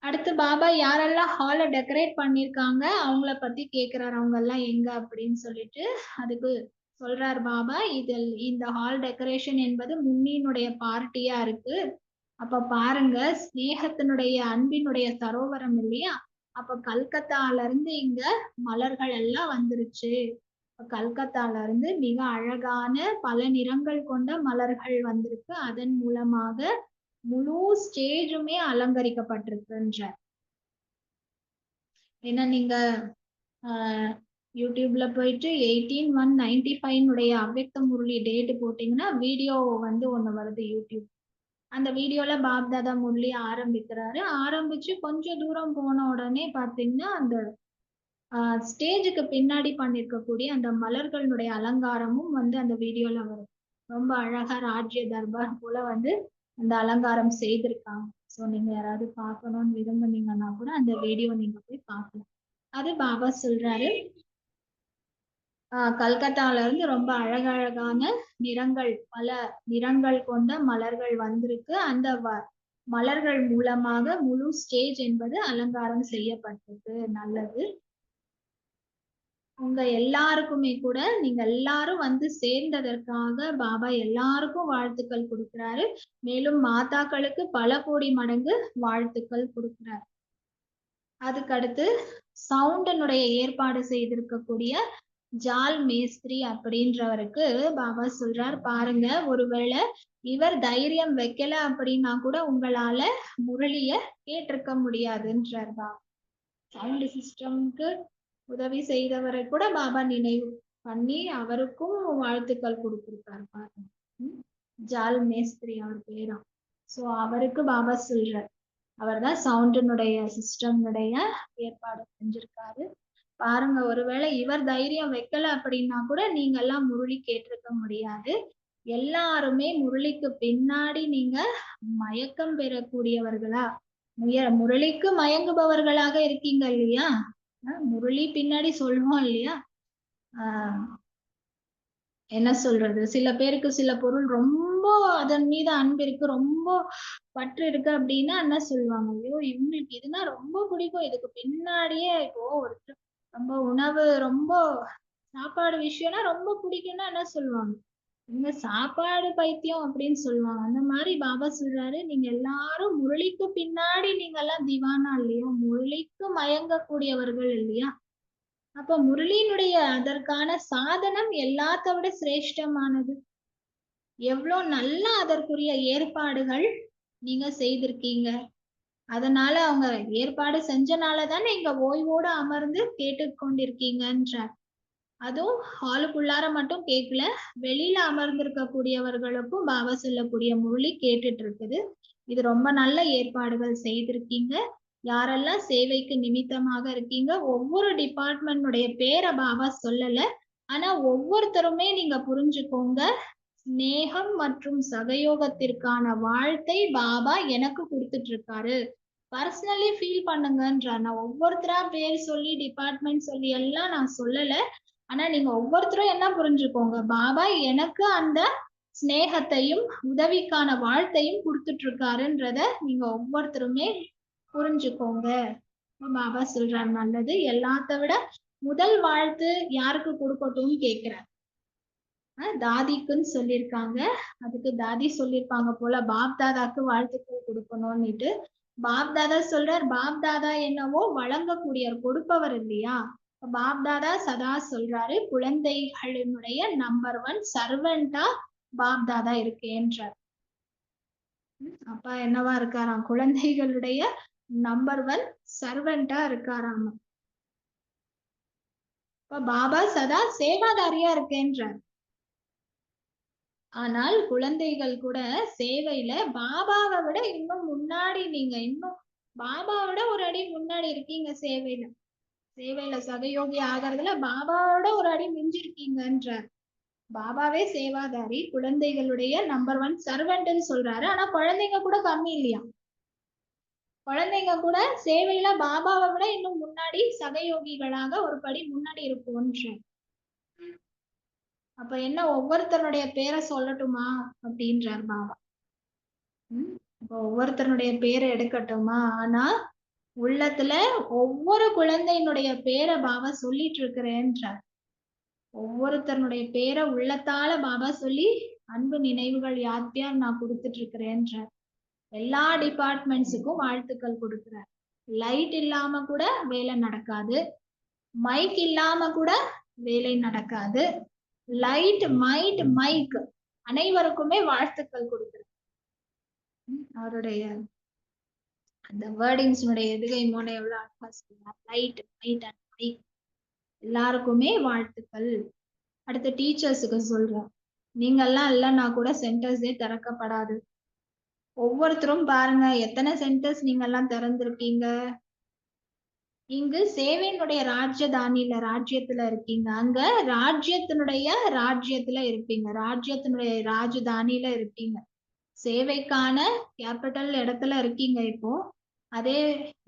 அடுத்து பாபா யாரெல்லாம் ஹாலை டெக்கரேட் பண்ணிருக்காங்க அவங்கள பத்தி கேக்குறாரு. அவங்க எல்லாம் எங்க அப்படின்னு சொல்லிட்டு அதுக்கு சொல்றார் பாபா, இந்த ஹால் டெக்கரேஷன் என்பது முன்னியினுடைய பார்ட்டியா இருக்கு. அப்ப பாருங்க, ஸ்நேகத்தினுடைய அன்பினுடைய சரோவரம் இல்லையா? அப்ப கல்கத்தால இருந்து இங்க மலர்கள் எல்லாம் வந்துருச்சு. கல்கத்தால இருந்து மிக அழகான பல நிறங்கள் கொண்ட மலர்கள் வந்திருக்கு. அதன் மூலமாக முழு ஸ்டேஜுமே அலங்கரிக்கப்பட்டிருக்குன்றார். ஏன்னா நீங்க யூடியூப்ல போயிட்டு 18/1/95 அவ்யக்த முரளி டேட் போட்டீங்கன்னா வீடியோ ஒண்ணு வருது யூடியூப். அந்த வீடியோல பாப்தாதா முரளி ஆரம்பிக்கிறாரு. ஆரம்பிச்சு கொஞ்சம் தூரம் போன உடனே பாத்தீங்கன்னா அந்த ஸ்டேஜுக்கு பின்னாடி பண்ணிருக்கக்கூடிய அந்த மலர்களுடைய அலங்காரமும் அந்த வீடியோல வரும். ரொம்ப அழகா ராஜ்ய தர்பார் போல அந்த அலங்காரம் செய்திருக்காங்க. ஸோ நீங்க யாராவது பார்க்கணும்னு விரும்புனீங்கன்னா கூட அந்த வீடியோ நீங்க போய் பார்க்கலாம். அது பாபா சொல்றாரு, கல்கத்தால இருந்து ரொம்ப அழகழகான நிறங்கள், பல நிறங்கள் கொண்ட மலர்கள் வந்திருக்கு. அந்த மலர்கள் மூலமாக முழு ஸ்டேஜ் என்பது அலங்காரம் செய்யப்பட்டிருக்கு. நல்லது. உங்க எல்லாருக்குமே கூட நீங்க எல்லாரும் சேர்ந்ததற்காக பாபா எல்லாருக்கும் வாழ்த்துக்கள் கொடுக்கிறாரு. மேலும் மாதாக்களுக்கு பல கோடி மடங்கு வாழ்த்துக்கள் கொடுக்கிறார். அதுக்கடுத்து சவுண்டனுடைய ஏற்பாடு செய்திருக்கக்கூடிய ஜால் மேஸ்திரி அப்படின்றவருக்கு பாபா சொல்றார், பாருங்க, ஒருவேளை இவர் தைரியம் வைக்கல அப்படின்னா கூட உங்களால முரளிய கேட்டிருக்க முடியாதுன்றார் பாபா. சவுண்ட் சிஸ்டம்க்கு உதவி செய்தவரை கூட பாபா நினைவு பண்ணி அவருக்கும் வாழ்த்துக்கள் கொடுத்திருக்காரு பாருங்க. ஜால் மேஸ்திரி அவர் பேரா. சோ அவருக்கு பாபா சொல்றார், அவர்தான் சவுண்டினுடைய சிஸ்டம்னுடைய ஏற்பாடு செஞ்சிருக்காரு. பாருங்க, ஒருவேளை இவர் தைரியம் வைக்கல அப்படின்னா கூட நீங்க எல்லாம் முரளி கேட்டிருக்க முடியாது. எல்லாருமே முரளிக்கு பின்னாடி நீங்க மயக்கம் பெறக்கூடியவர்களா, முரளிக்கு மயங்குபவர்களாக இருக்கீங்க இல்லையா? முரளி பின்னாடி சொல்லுவோம் இல்லையா? என்ன சொல்றது, சில பேருக்கு சில பொருள் ரொம்ப அதன் மீது அன்பு இருக்கு, ரொம்ப பற்று இருக்கு அப்படின்னா என்ன சொல்லுவாங்க, ஐயோ இவங்களுக்கு இதுனா ரொம்ப பிடிக்கும், இதுக்கு பின்னாடியே இப்போ ஒருத்தர் ரொம்ப உணவு ரொம்ப சாப்பாடு விஷயம்னா ரொம்ப பிடிக்கும்னா என்ன சொல்லுவாங்க, இவங்க சாப்பாடு பைத்தியம் அப்படின்னு சொல்லுவாங்க. அந்த மாதிரி பாபா சொல்றாரு, நீங்க எல்லாரும் முரளிக்கு பின்னாடி நீங்க எல்லாம் திவானா இல்லையா, முரளிக்கு மயங்கக்கூடியவர்கள் இல்லையா? அப்ப முரளியினுடைய அதற்கான சாதனம் எல்லாத்த விட சிரேஷ்டமானது. எவ்வளவு நல்லா அதற்குரிய ஏற்பாடுகள் நீங்க செய்திருக்கீங்க. அதனால அவங்க ஏற்பாடு செஞ்சனாலதானே இங்க ஓய்வோடு அமர்ந்து கேட்டுக்கொண்டிருக்கீங்கன்றார். அதுவும் ஹாலுக்குள்ளார மட்டும் கேட்கல, வெளியில அமர்ந்திருக்கக்கூடியவர்களுக்கும் பாபா சொல்லக்கூடிய முரளி கேட்டுட்டு இருக்குது. இது ரொம்ப நல்ல ஏற்பாடுகள் செய்திருக்கீங்க. யாரெல்லாம் சேவைக்கு நிமித்தமாக இருக்கீங்க, ஒவ்வொரு டிபார்ட்மெண்ட்டுடைய பேரை பாபா சொல்லல, ஆனா ஒவ்வொருத்தருமே நீங்க புரிஞ்சுக்கோங்க, ஸ்நேகம் மற்றும் சகயோகத்திற்கான வாழ்த்தை பாபா எனக்கு கொடுத்துட்டு இருக்காரு. பர்சனலி ஃபீல் பண்ணுங்கன்றார். நான் ஒவ்வொருத்தரா பேர் சொல்லி டிபார்ட்மெண்ட் சொல்லி எல்லாம் நான் சொல்லல. ஆனா நீங்க ஒவ்வொருத்தரும் என்ன புரிஞ்சுக்கோங்க, பாபா எனக்கு அந்த ஸ்நேகத்தையும் உதவிக்கான வாழ்த்தையும் கொடுத்துட்டு இருக்காருன்றத நீங்க ஒவ்வொருத்தருமே புரிஞ்சுக்கோங்க. பாபா சொல்றாரு, நல்லது. எல்லாத்த விட முதல் வாழ்த்து யாருக்கு கொடுக்கட்டும்னு கேக்குறாரு. தாதிக்குன்னு சொல்லியிருக்காங்க. அதுக்கு தாதி சொல்லியிருப்பாங்க போல, பாப் தாதாக்கு வாழ்த்துக்கள் கொடுக்கணும்னுட்டு. பாப் தாதா சொல்றார், பாப் தாதா என்னவோ வழங்கக்கூடியவர், கொடுப்பவர் இல்லையா? பாப் தாதா சதா சொல்றாரு, குழந்தைகளினுடைய நம்பர் 1 சர்வெண்டா பாப் தாதா இருக்கேன்றார். அப்பா என்னவா இருக்காராம்? குழந்தைகளுடைய நம்பர் 1 சர்வெண்டா இருக்காராம். இப்ப பாபா சதா சேவாதாரியா இருக்கேன்றார். ஆனால் குழந்தைகள் கூட சேவையில பாபாவை விட இன்னும் முன்னாடி, நீங்க இன்னும் பாபாவோட ஒரு அடி முன்னாடி இருக்கீங்க சேவையில. சேவையில சகயோகி ஆகிறதுல பாபாவோட ஒரு அடி மிஞ்சிருக்கீங்கன்றார். பாபாவே சேவாதாரி, குழந்தைகளுடைய நம்பர் 1 சர்வெண்ட்னு சொல்றாரு. ஆனா குழந்தைங்க கூட கம்மி இல்லையா? குழந்தைங்க கூட சேவையில பாபாவை விட இன்னும் முன்னாடி சகயோகிகளாக ஒரு படி முன்னாடி இருப்போம்ன்றார். அப்ப என்ன, ஒவ்வொருத்தருடைய பேரை சொல்லட்டுமா அப்படின்றார் பாபா. அப்ப ஒவ்வொருத்தருடைய பேரை எடுக்கட்டுமா? ஆனா உள்ளத்துல ஒவ்வொரு குழந்தையினுடைய பேரை பாபா சொல்லிட்டு இருக்கிறேன்றார். ஒவ்வொருத்தருடைய பேரை உள்ளத்தால பாபா சொல்லி அன்பு நினைவுகள் யாத்தியார் நான் கொடுத்துட்டு இருக்கிறேன்றார். எல்லா டிபார்ட்மெண்ட்ஸுக்கும் வாழ்த்துக்கள் கொடுக்கிறார். லைட் இல்லாம கூட வேலை நடக்காது, மைக் இல்லாம கூட வேலை நடக்காது. லைட், மைக் அனைவருக்குமே வாழ்த்துக்கள் கொடுக்கிறார். அவருடைய அந்த வேர்டிங்ஸ்னுடைய எதுகை மோனை எவ்வளவு அழகா சொல்றார். லைட், மைட் அண்ட் மைக் எல்லாருக்குமே வாழ்த்துக்கள். அடுத்த டீச்சர்ஸுக்கு சொல்றோம், நீங்கெல்லாம் இல்லைன்னா கூட சென்டர்ஸே திறக்கப்படாது. ஒவ்வொருத்தரும் பாருங்க, எத்தனை சென்டர்ஸ் நீங்க எல்லாம் திறந்திருக்கீங்க. இங்கு சேவையினுடைய ராஜ்யத்துல இருக்கீங்க, அங்க ராஜ்யத்துல இருப்பீங்க, ராஜ்யத்தினுடைய ராஜதானியில இருப்பீங்க. சேவைக்கான கேபிட்டல் இடத்துல இருக்கீங்க இப்போ. அதே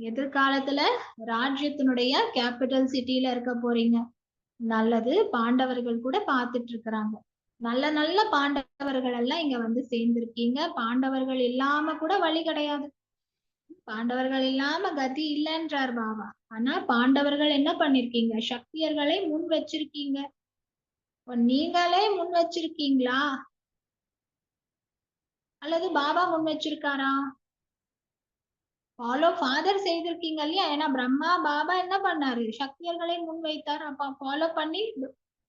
எதிர்காலத்துல ராஜ்யத்தினுடைய கேபிட்டல் சிட்டில இருக்க போறீங்க. நல்லது. பாண்டவர்கள் கூட பார்த்துட்டு இருக்கிறாங்க. நல்ல நல்ல பாண்டவர்கள் எல்லாம் இங்க வந்து சேர்ந்திருக்கீங்க. பாண்டவர்கள் இல்லாம கூட வழி கிடையாது. பாண்டவர்கள் இல்லாம கதி இல்லைன்றார் பாபா. ஆனா பாண்டவர்கள் என்ன பண்ணிருக்கீங்க? சக்தியர்களை முன் வச்சிருக்கீங்க. நீங்களே முன் வச்சிருக்கீங்களா அல்லது பாபா முன் வச்சிருக்காரா? ஃபாலோ ஃபாதர் செய்திருக்கீங்க இல்லையா? ஏன்னா பிரம்மா பாபா என்ன பண்ணாரு? சக்தியர்களை முன் வைத்தார். அப்ப ஃபாலோ பண்ணி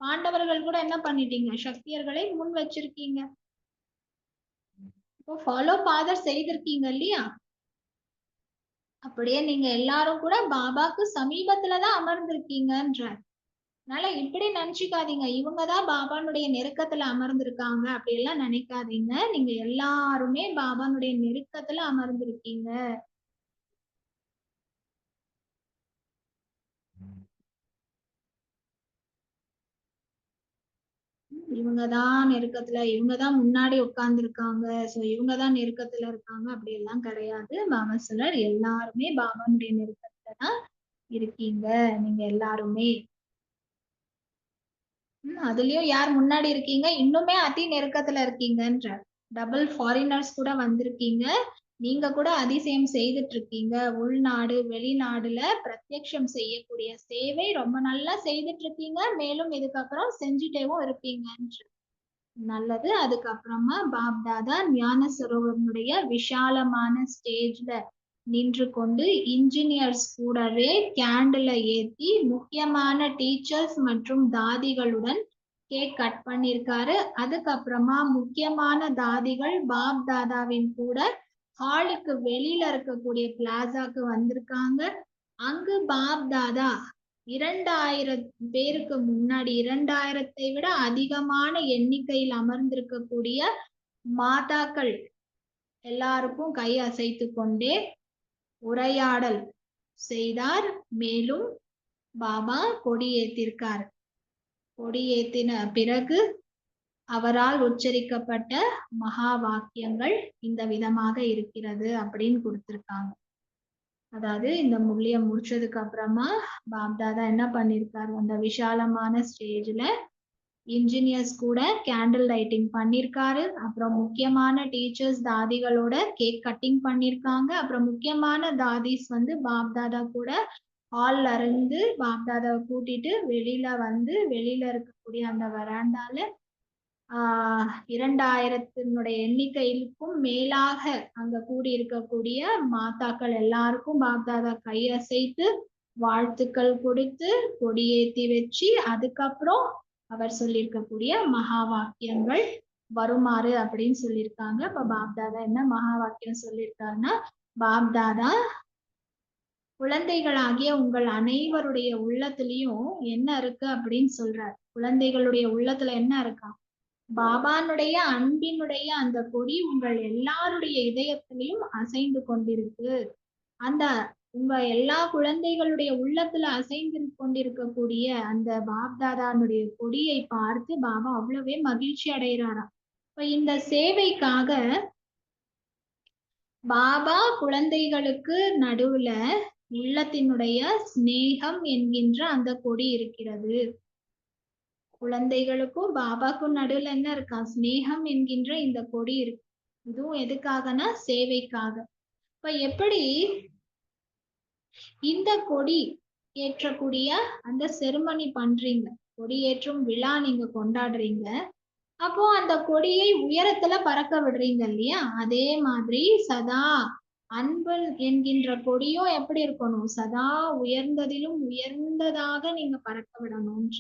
பாண்டவர்கள் கூட என்ன பண்ணிட்டீங்க? சக்தியர்களை முன் வச்சிருக்கீங்க. இப்போ ஃபாலோ ஃபாதர் செய்திருக்கீங்க இல்லையா? அப்படியே நீங்க எல்லாரும் கூட பாபாக்கு சமீபத்துலதான் அமர்ந்திருக்கீங்கன்றார். அதனால இப்படி நினைச்சுக்காதீங்க, இவங்கதான் பாபானுடைய நெருக்கத்துல அமர்ந்திருக்காங்க அப்படி எல்லாம் நினைக்காதீங்க. நீங்க எல்லாருமே பாபானுடைய நெருக்கத்துல அமர்ந்திருக்கீங்க. இவங்கதான் நெருக்கத்துல, இவங்கதான் முன்னாடி உட்கார்ந்து இருக்காங்க, சோ இவங்கதான் நெருக்கத்துல இருக்காங்க அப்படி எல்லாம் கிடையாது. பாபா சொல்றார், எல்லாருமே பாபானுடைய நெருக்கத்துல தான் இருக்கீங்க நீங்க எல்லாருமே. அதுலயும் யார் முன்னாடி இருக்கீங்க? இன்னுமே அதி நெருக்கத்துல இருக்கீங்கன்ற. டபுள் ஃபாரினர்ஸ் கூட வந்திருக்கீங்க. நீங்க கூட அதிசயம் செய்துட்டு இருக்கீங்க. உள்நாடு வெளிநாடுல பிரத்யக்ஷம் செய்யக்கூடிய சேவை ரொம்ப நல்லா செய்துட்டு இருக்கீங்க. மேலும் இதுக்கப்புறம் செஞ்சுட்டேவும் இருப்பீங்கன்ற. நல்லது. அதுக்கப்புறமா பாப் தாதா ஞான சரோவரனுடைய விஷாலமான ஸ்டேஜ்ல நின்று கொண்டு இன்ஜினியர்ஸ் கூடவே கேண்டில ஏத்தி முக்கியமான டீச்சர்ஸ் மற்றும் தாதிகளுடன் கேக் கட் பண்ணிருக்காரு. அதுக்கப்புறமா முக்கியமான தாதிகள் பாப் தாதாவின் கூட ஹாலுக்கு வெளியில இருக்கக்கூடிய பிளாசாக்கு வந்திருக்காங்க. அங்கு பாப் தாதா 2000 பேருக்கு முன்னாடி 2000 விட அதிகமான எண்ணிக்கையில் அமர்ந்திருக்கக்கூடிய மாதாக்கள் எல்லாருக்கும் கை அசைத்து கொண்டே உரையாடல் செய்தார். மேலும் பாபா கொடியேற்றிருக்கார். கொடியேற்றின பிறகு அவரால் உச்சரிக்கப்பட்ட மகா வாக்கியங்கள் இந்த விதமாக இருக்கிறது அப்படின்னு கொடுத்திருக்காங்க. அதாவது இந்த முள்ளிய முடிச்சதுக்கு அப்புறமா பாப்தாதா என்ன பண்ணிருக்காரு? அந்த விஷாலமான ஸ்டேஜ்ல இன்ஜினியர்ஸ் கூட கேண்டில் லைட்டிங் பண்ணிருக்காரு. அப்புறம் முக்கியமான டீச்சர்ஸ் தாதிகளோட கேக் கட்டிங் பண்ணிருக்காங்க. அப்புறம் முக்கியமான தாதிஸ் வந்து பாப்தாதா கூட ஹால்ல இருந்து பாப்தாதாவை கூட்டிட்டு வெளியில இருக்கக்கூடிய அந்த வராண்டால 2000 எண்ணிக்கைக்கும் மேலாக அங்க கூடி இருக்கக்கூடிய மாதாக்கள் எல்லாருக்கும் பாப்தாதா கையசைத்து வாழ்த்துக்கள் கொடுத்து கொடியேத்தி வச்சு அதுக்கப்புறம் அவர் சொல்லியிருக்கக்கூடிய மகா வாக்கியங்கள் வருமாறு அப்படின்னு சொல்லியிருக்காங்க. இப்ப பாப்தாதா என்ன மகா வாக்கியம் சொல்லியிருக்காருன்னா, பாப்தாதா குழந்தைகளாகிய உங்கள் அனைவருடைய உள்ளத்திலையும் என்ன இருக்கு அப்படின்னு சொல்றார். குழந்தைகளுடைய உள்ளத்துல என்ன இருக்கா? பாபானுடைய அன்பினுடைய அந்த கொடி உங்கள் எல்லாருடைய இதயத்திலையும் அசைந்து கொண்டிருக்கு. அந்த உங்க எல்லா குழந்தைகளுடைய உள்ளத்துல அசைந்து கொண்டிருக்கக்கூடிய அந்த பாப்தாதானுடைய கொடியை பார்த்து பாபா அவ்வளவே மகிழ்ச்சி அடைகிறாராம். இப்ப இந்த சேவைக்காக பாபா குழந்தைகளுக்கு நடுவுல உள்ளத்தினுடைய சிநேகம் என்கின்ற அந்த கொடி இருக்கிறது. குழந்தைகளுக்கும் பாபாக்கும் நடுவுல என்ன இருக்கா? சிநேகம் என்கின்ற இந்த கொடி இருக்கு. இதுவும் எதுக்காகனா சேவைக்காக. இப்ப எப்படி இந்த கொடி ஏற்றக்கூடிய அந்த செருமனி பண்றீங்க, கொடி ஏற்றும் விழா நீங்க கொண்டாடுறீங்க, அப்போ அந்த கொடியை உயரத்துல பறக்க விடுறீங்க இல்லையா? அதே மாதிரி சதா அன்பு என்கின்ற கொடியும் எப்படி இருக்கணும்? சதா உயர்ந்ததிலும் உயர்ந்ததாக நீங்க பறக்க விடணும்ன்ற.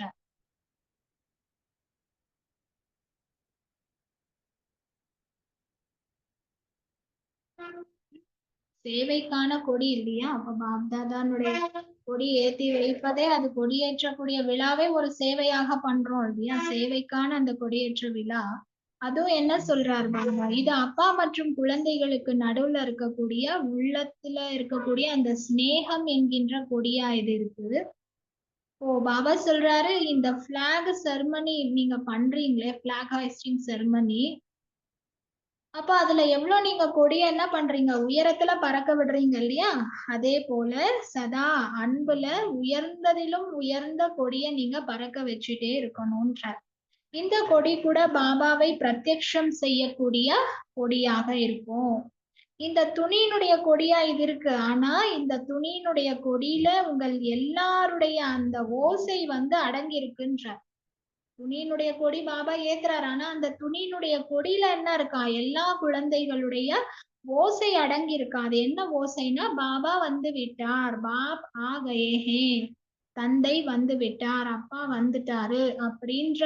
சேவைக்கான கொடி இல்லையா? அப்ப பாப்தாதானுடைய கொடி ஏத்தி வைப்பதே, அது கொடியேற்றக்கூடிய விழாவே ஒரு சேவையாக பண்றோம் இல்லையா? சேவைக்கான அந்த கொடியேற்ற விழா. அதுவும் என்ன சொல்றாரு பாருங்க, இது அப்பா மற்றும் குழந்தைகளுக்கு நடுவுல இருக்கக்கூடிய உள்ளத்துல இருக்கக்கூடிய அந்த சிநேகம் என்கின்ற கொடியா இது இருக்குது. பாபா சொல்றாரு, இந்த பிளாக் செர்மனி நீங்க பண்றீங்களே, பிளாக் ஹாய்ஸ்டிங் செர்மனி, அப்ப அதுல எவ்வளவு நீங்க கொடிய என்ன பண்றீங்க? உயரத்துல பறக்க விடுறீங்க இல்லையா? அதே போல சதா அன்புல உயர்ந்ததிலும் உயர்ந்த கொடிய நீங்க பறக்க வச்சுட்டே இருக்கணும்ன்றார். இந்த கொடி கூட பாபாவை பிரத்யக்ஷம் செய்யக்கூடிய கொடியாக இருக்கும். இந்த துணியினுடைய கொடியா இது இருக்கு. ஆனா இந்த துணியினுடைய கொடியில உங்கள் எல்லாருடைய அந்த ஓசை வந்து அடங்கி இருக்குன்றார். துணியினுடைய கொடி பாபா ஏத்துறாரு. ஆனா அந்த துணியினுடைய கொடியில என்ன இருக்கா? எல்லா குழந்தைகளுடைய ஓசை அடங்கி இருக்கா. அது என்ன ஓசைன்னா, பாபா வந்து விட்டார், பாப் ஆ கயே ஹே, தந்தை வந்து விட்டார், அப்பா வந்துட்டாரு அப்படின்ற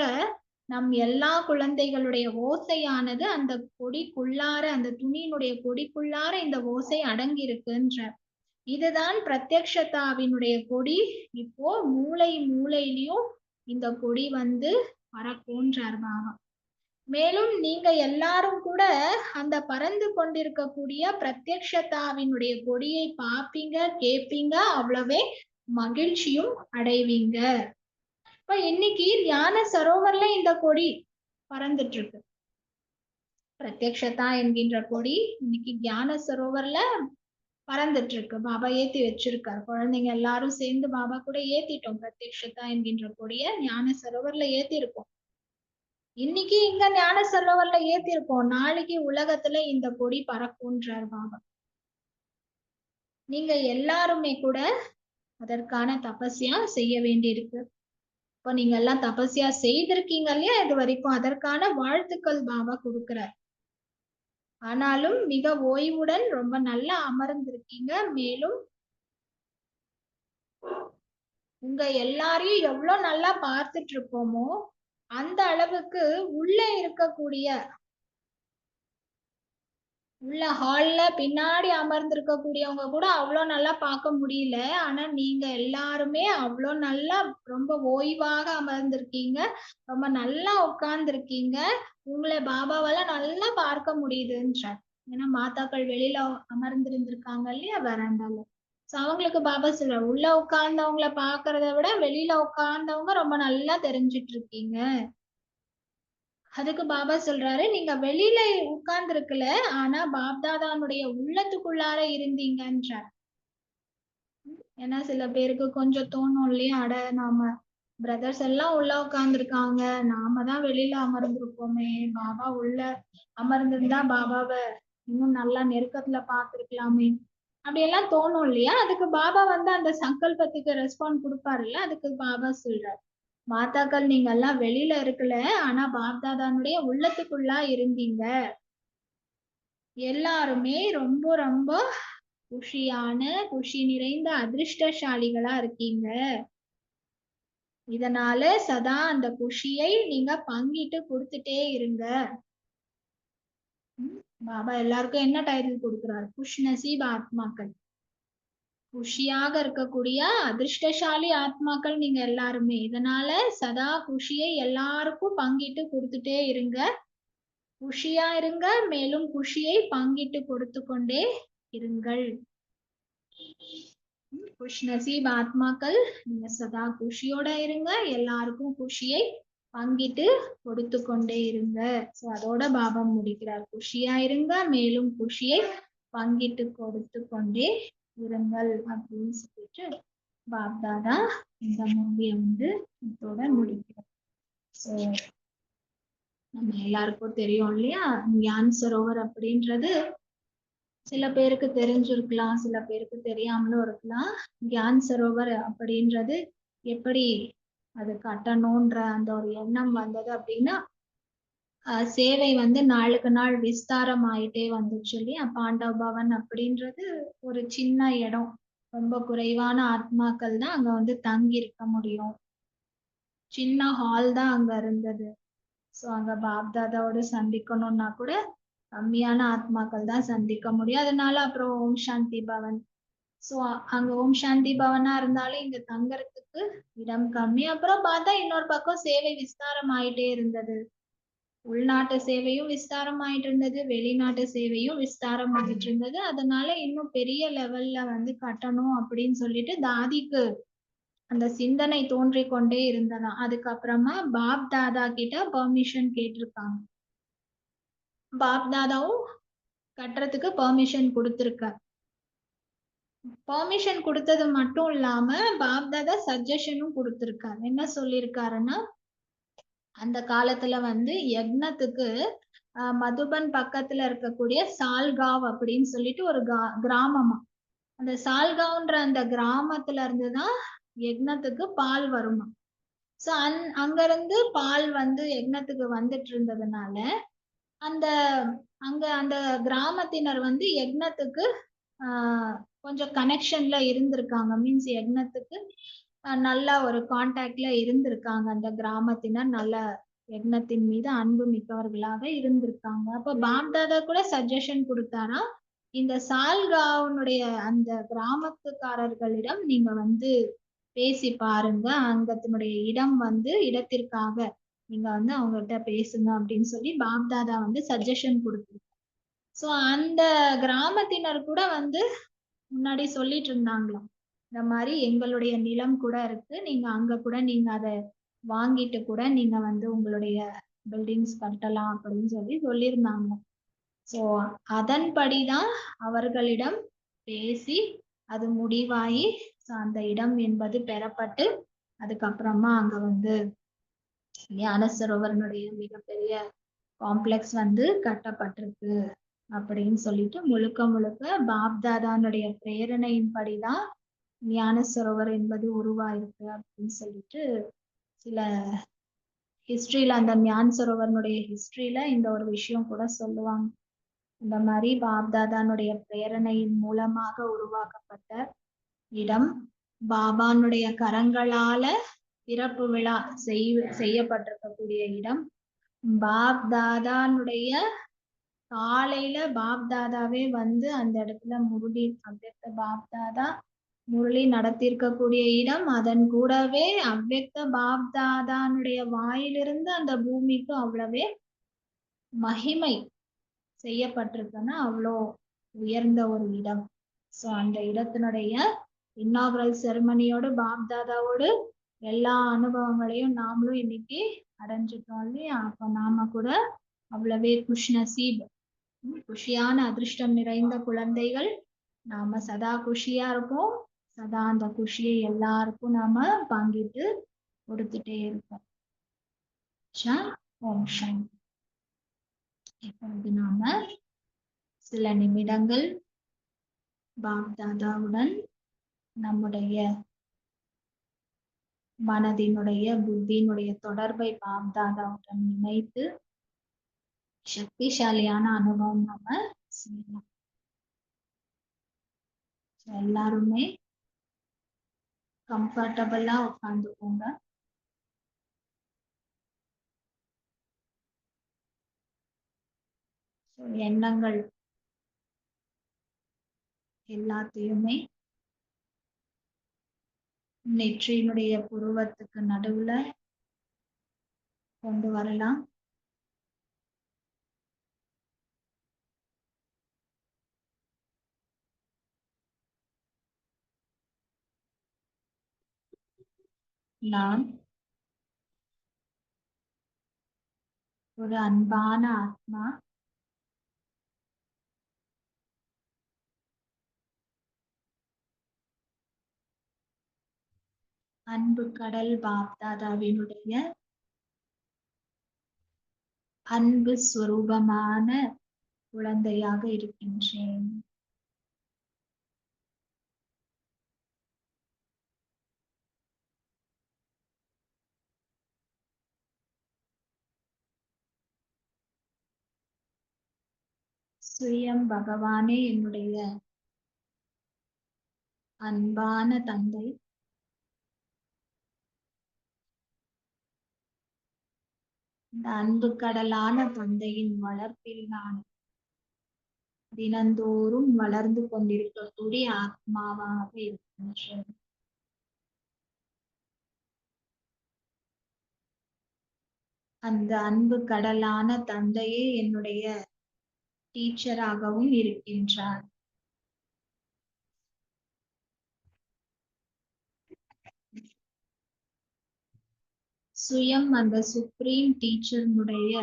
நம் எல்லா குழந்தைகளுடைய ஓசையானது அந்த கொடிக்குள்ளார, அந்த துணியினுடைய கொடிக்குள்ளார இந்த ஓசை அடங்கி இருக்குன்ற. இதுதான் பிரத்யக்ஷதாவினுடைய கொடி. இப்போ மூளை மூளையிலையும் இந்த கொடி வந்து பறக்கும்ன்றார் பாபா. மேலும் நீங்க எல்லாரும் கூட அந்த பறந்து கொண்டிருக்கக்கூடிய பிரத்யக்ஷதாவினுடைய கொடியை பார்ப்பீங்க, கேட்பீங்க, அவ்வளவே மகிழ்ச்சியும் அடைவீங்க. இப்ப இன்னைக்கு ஞான சரோவர்ல இந்த கொடி பறந்துட்டு இருக்கு. பிரத்யக்ஷதா என்கின்ற கொடி இன்னைக்கு ஞான சரோவர்ல பறந்துட்டு இருக்கு. பாபா ஏத்தி வச்சிருக்காரு. குழந்தைங்க எல்லாரும் சேர்ந்து பாபா கூட ஏத்திட்டோம். பிரத்யக்ஷதா என்கின்ற கொடிய ஞான சரோவர்ல ஏத்தி இருக்கோம். இன்னைக்கு இங்க ஞான சரோவர்ல ஏத்தி இருக்கோம். நாளைக்கு உலகத்துல இந்த கொடி பறக்கும்ன்றார் பாபா. நீங்க எல்லாருமே கூட அதற்கான தபஸ்யா செய்ய வேண்டியிருக்கு. இப்போ நீங்க எல்லாம் தபஸ்யா செய்திருக்கீங்க இல்லையா இது வரைக்கும்? அதற்கான வாழ்த்துக்கள் பாபா கொடுக்கிறார். ஆனாலும் மிக ஓய்வுடன் ரொம்ப நல்லா அமர்ந்திருக்கீங்க. மேலும் உங்க எல்லாரையும் எவ்வளவு நல்லா பார்த்துட்டு இருக்கோமோ அந்த அளவுக்கு உள்ள இருக்கக்கூடிய உள்ள ஹால்ல பின்னாடி அமர்ந்திருக்கக்கூடியவங்க கூட அவ்வளோ நல்லா பார்க்க முடியல. ஆனா நீங்க எல்லாருமே அவ்வளோ நல்லா ரொம்ப ஓய்வாக அமர்ந்திருக்கீங்க. ரொம்ப நல்லா உட்கார்ந்துருக்கீங்க. உங்களை பாபாவால நல்லா பார்க்க முடியுதுன்றார். ஏன்னா மாதாக்கள் வெளியில அமர்ந்திருந்திருக்காங்க இல்லையா வராண்டால. சோ அவங்களுக்கு பாபா சொல்றாரு, உள்ள உட்கார்ந்தவங்கள பாக்குறத விட வெளியில உட்கார்ந்தவங்க ரொம்ப நல்லா தெரிஞ்சிட்டு இருக்கீங்க. அதுக்கு பாபா சொல்றாரு, நீங்க வெளியில உட்கார்ந்து இருக்கல, ஆனா பாப்தாதானுடைய உள்ளத்துக்குள்ளார இருந்தீங்கன்றார். ஏன்னா சில பேருக்கு கொஞ்சம் தோணும் இல்லையா, அட நாம பிரதர்ஸ் எல்லாம் உள்ள உட்கார்ந்துருக்காங்க, நாம தான் வெளியில அமர்ந்திருப்போமே, பாபா உள்ள அமர்ந்திருந்தா பாபாவை இன்னும் நல்லா நெருக்கத்துல பார்த்திருக்கலாமே, அப்படியெல்லாம் தோணும் இல்லையா? அதுக்கு பாபா வந்து அந்த சங்கல்பத்துக்கு ரெஸ்பாண்ட் கொடுப்பாருல்ல, அதுக்கு பாபா சொல்றாரு, மாதாக்கள் நீங்க எல்லாம் வெளியில இருக்கல, ஆனா பாப்தாதானுடைய உள்ளத்துக்குள்ளா இருந்தீங்க. எல்லாருமே ரொம்ப ரொம்ப குஷியான, குஷி நிறைந்த அதிர்ஷ்டசாலிகளா இருக்கீங்க. இதனால சதா அந்த குஷியை நீங்க பங்கிட்டு கொடுத்துட்டே இருங்க. பாபா எல்லாருக்கும் என்ன டைட்டில் கொடுக்கிறார்? குஷ் நசீப் ஆத்மாக்கள். குஷியாக இருக்கக்கூடிய அதிர்ஷ்டசாலி ஆத்மாக்கள் நீங்க எல்லாருமே. இதனால சதா குஷியை எல்லாருக்கும் பங்கிட்டு கொடுத்துட்டே இருங்க. குஷியா இருங்க, மேலும் குஷியை பங்கிட்டு கொடுத்து கொண்டே இருங்கள். குஷ் நசீப் ஆத்மாக்கள் நீங்க சதா குஷியோட இருங்க, எல்லாருக்கும் குஷியை பங்கிட்டு கொடுத்து கொண்டே இருங்க. சோ அதோட பாபா முடிக்கிறார், குஷியா இருங்க, மேலும் குஷியை பங்கிட்டு கொடுத்து கொண்டே இருங்கள் அப்படின்னு சொல்லிட்டு பாப்தாதா இந்த மூவியை வந்து இதோட முடிக்கிறார். ஸோ நம்ம எல்லாருக்கும் தெரியும் இல்லையா, ஞான் சரோவர் அப்படின்றது சில பேருக்கு தெரிஞ்சிருக்கலாம், சில பேருக்கு தெரியாமலும் இருக்கலாம். கியான் சரோவர் அப்படின்றது எப்படி அது கட்டணும்ன்ற அந்த ஒரு எண்ணம் வந்தது அப்படின்னா, சேவை வந்து நாளுக்கு நாள் விஸ்தாரம் ஆயிட்டே வந்துச்சு இல்லையா? பாண்டவ பவன் அப்படின்றது ஒரு சின்ன இடம், ரொம்ப குறைவான ஆத்மாக்கள் தான் அங்க வந்து தங்கி இருக்க முடியும். சின்ன ஹால் தான் அங்க இருந்தது. ஸோ அங்க பாப்தாதாவோட சந்திக்கணும்னா கூட கம்மியான ஆத்மாக்கள் தான் சந்திக்க முடியும். அதனால அப்புறம் ஓம் சாந்தி பவன். ஸோ அங்க ஓம் சாந்தி பவனா இருந்தாலும் இங்க தங்கறதுக்கு இடம் கம்மி. அப்புறம் பார்த்தா இன்னொரு பக்கம் சேவை விஸ்தாரம் ஆயிட்டே இருந்தது. உள்நாட்டு சேவையும் விஸ்தாரம் ஆயிட்டு இருந்தது, வெளிநாட்டு சேவையும் விஸ்தாரம் ஆயிட்டு இருந்தது. அதனால இன்னும் பெரிய லெவல்ல வந்து கட்டணும் அப்படின்னு சொல்லிட்டு தாதிக்கு அந்த சிந்தனை தோன்றிக் கொண்டே இருந்ததாம். அதுக்கப்புறமா பாப் தாதா கிட்ட பெர்மிஷன் கேட்டிருக்காங்க. பாப் தாதாவும் கட்டுறதுக்கு பெர்மிஷன் கொடுத்திருக்கார். பெர்மிஷன் கொடுத்தது மட்டும் இல்லாம பாப்தாதா சஜஷனும் கொடுத்திருக்காரு. என்ன சொல்லியிருக்காருன்னா, அந்த காலத்துல வந்து யக்னத்துக்கு மதுபன் பக்கத்துல இருக்கக்கூடிய சால்காவ் அப்படின்னு சொல்லிட்டு ஒரு கிராமமா. அந்த சால்காவ்ன்ற அந்த கிராமத்துல இருந்துதான் யக்னத்துக்கு பால் வருமா. சோ அங்க இருந்து பால் வந்து யக்னத்துக்கு வந்துட்டு இருந்ததுனால அந்த அங்க அந்த கிராமத்தினர் வந்து யக்னத்துக்கு கொஞ்சம் கனெக்ஷன்ல இருந்திருக்காங்க. மீன்ஸ் யக்னத்துக்கு நல்ல ஒரு கான்டாக்ட்ல இருந்திருக்காங்க. அந்த கிராமத்தினர் நல்ல யக்னத்தின் மீது அன்பு மிக்கவர்களாக இருந்திருக்காங்க. அப்ப பாப்தாதா கூட சஜஷன் கொடுத்தாரா, இந்த சால்காவுனுடைய அந்த கிராமத்துக்காரர்களிடம் நீங்க வந்து பேசி பாருங்க, அங்கத்தினுடைய இடம் வந்து இடத்திற்காக நீங்க வந்து அவங்ககிட்ட பேசுங்க அப்படின்னு சொல்லி பாப்தாதா வந்து சஜஷன் கொடுத்திருக்காங்க. சோ அந்த கிராமத்தினர் கூட வந்து முன்னாடி சொல்லிட்டு இருந்தாங்களாம், இந்த மாதிரி எங்களுடைய நிலம் கூட இருக்கு, நீங்க அங்க கூட நீங்க அதை வாங்கிட்டு கூட நீங்க வந்து உங்களுடைய பில்டிங்ஸ் கட்டலாம் அப்படின்னு சொல்லி சொல்லியிருந்தாங்க. சோ அதன்படிதான் அவர்களிடம் பேசி அது முடிவாகி அந்த இடம் என்பது பெறப்பட்டு அதுக்கப்புறமா அங்க வந்து ஞான சரோவரனுடைய மிகப்பெரிய காம்ப்ளெக்ஸ் வந்து கட்டப்பட்டிருக்கு அப்படின்னு சொல்லிட்டு முழுக்க முழுக்க பாப்தாதானுடைய பிரேரணையின்படிதான் ஞான சரோவர் என்பது உருவாயிருக்கு அப்படின்னு சொல்லிட்டு சில ஹிஸ்டரியில அந்த ஞான சரோவரனுடைய ஹிஸ்டரியில இந்த ஒரு விஷயம் கூட சொல்லுவாங்க. இந்த மாதிரி பாப்தாதானுடைய பிரேரணையின் மூலமாக உருவாக்கப்பட்ட இடம், பாபானுடைய கரங்களால திறப்பு விழா செய்யப்பட்டிருக்கக்கூடிய இடம், பாப்தாதானுடைய காலையில பாப்தாதாவே வந்து அந்த இடத்துல முரளி அவ்வக்த பாப்தாதா முரளி நடத்தியிருக்கக்கூடிய இடம். அதன் கூடவே அவ்வக்த பாப்தாதானுடைய வாயிலிருந்து அந்த பூமிக்கு அவ்வளவே மகிமை செய்யப்பட்டிருக்குன்னா அவ்வளோ உயர்ந்த ஒரு இடம். ஸோ அந்த இடத்தினுடைய இன்னாகுரல் செரமனியோடு பாப்தாதாவோடு எல்லா அனுபவங்களையும் நாமளும் இன்னைக்கு அடைஞ்சிட்டோம் இல்லையா? அப்போ நாம கூட அவ்வளவே குஷ் நசீப், குஷியான அதிர்ஷ்டம் நிறைந்த குழந்தைகள். நாம சதா குஷியா இருப்போம், சதா அந்த குஷியை எல்லாருக்கும் நாம பங்கிட்டு கொடுத்துட்டே இருப்போம். ஓம் சாந்தி. இப்பொழுது நாம சில நிமிடங்கள் பாப்தாதாவுடன் நம்முடைய மனதினுடைய புத்தியினுடைய தொடர்பை பாப்தாதாவுடன் இணைத்து சக்திசாலியான அனுபவம் நம்ம செய்யலாம். எல்லாருமே கம்ஃபர்டபுளா உட்காந்துக்கோங்க. எண்ணங்கள் எல்லாத்தையுமே நெற்றியினுடைய புருவத்துக்கு நடுவுல கொண்டு வரலாம். நான் ஒரு அன்பான ஆத்மா. அன்பு கடல் பாப்தாதாவினுடைய அன்பு ஸ்வரூபமான குழந்தையாக இருக்கின்றேன். சுயம் பகவானே என்னுடைய அன்பான தந்தை. இந்த அன்பு கடலான தந்தையின் வளர்ப்பில் நான் தினந்தோறும் வளர்ந்து கொண்டிருக்கக்கூடிய ஆத்மாவாக இருக்கின்றேன். அந்த அன்பு கடலான தந்தையே என்னுடைய டீச்சராகவும் இருக்கின்றார். சுயம் அந்த சுப்ரீம் டீச்சருடைய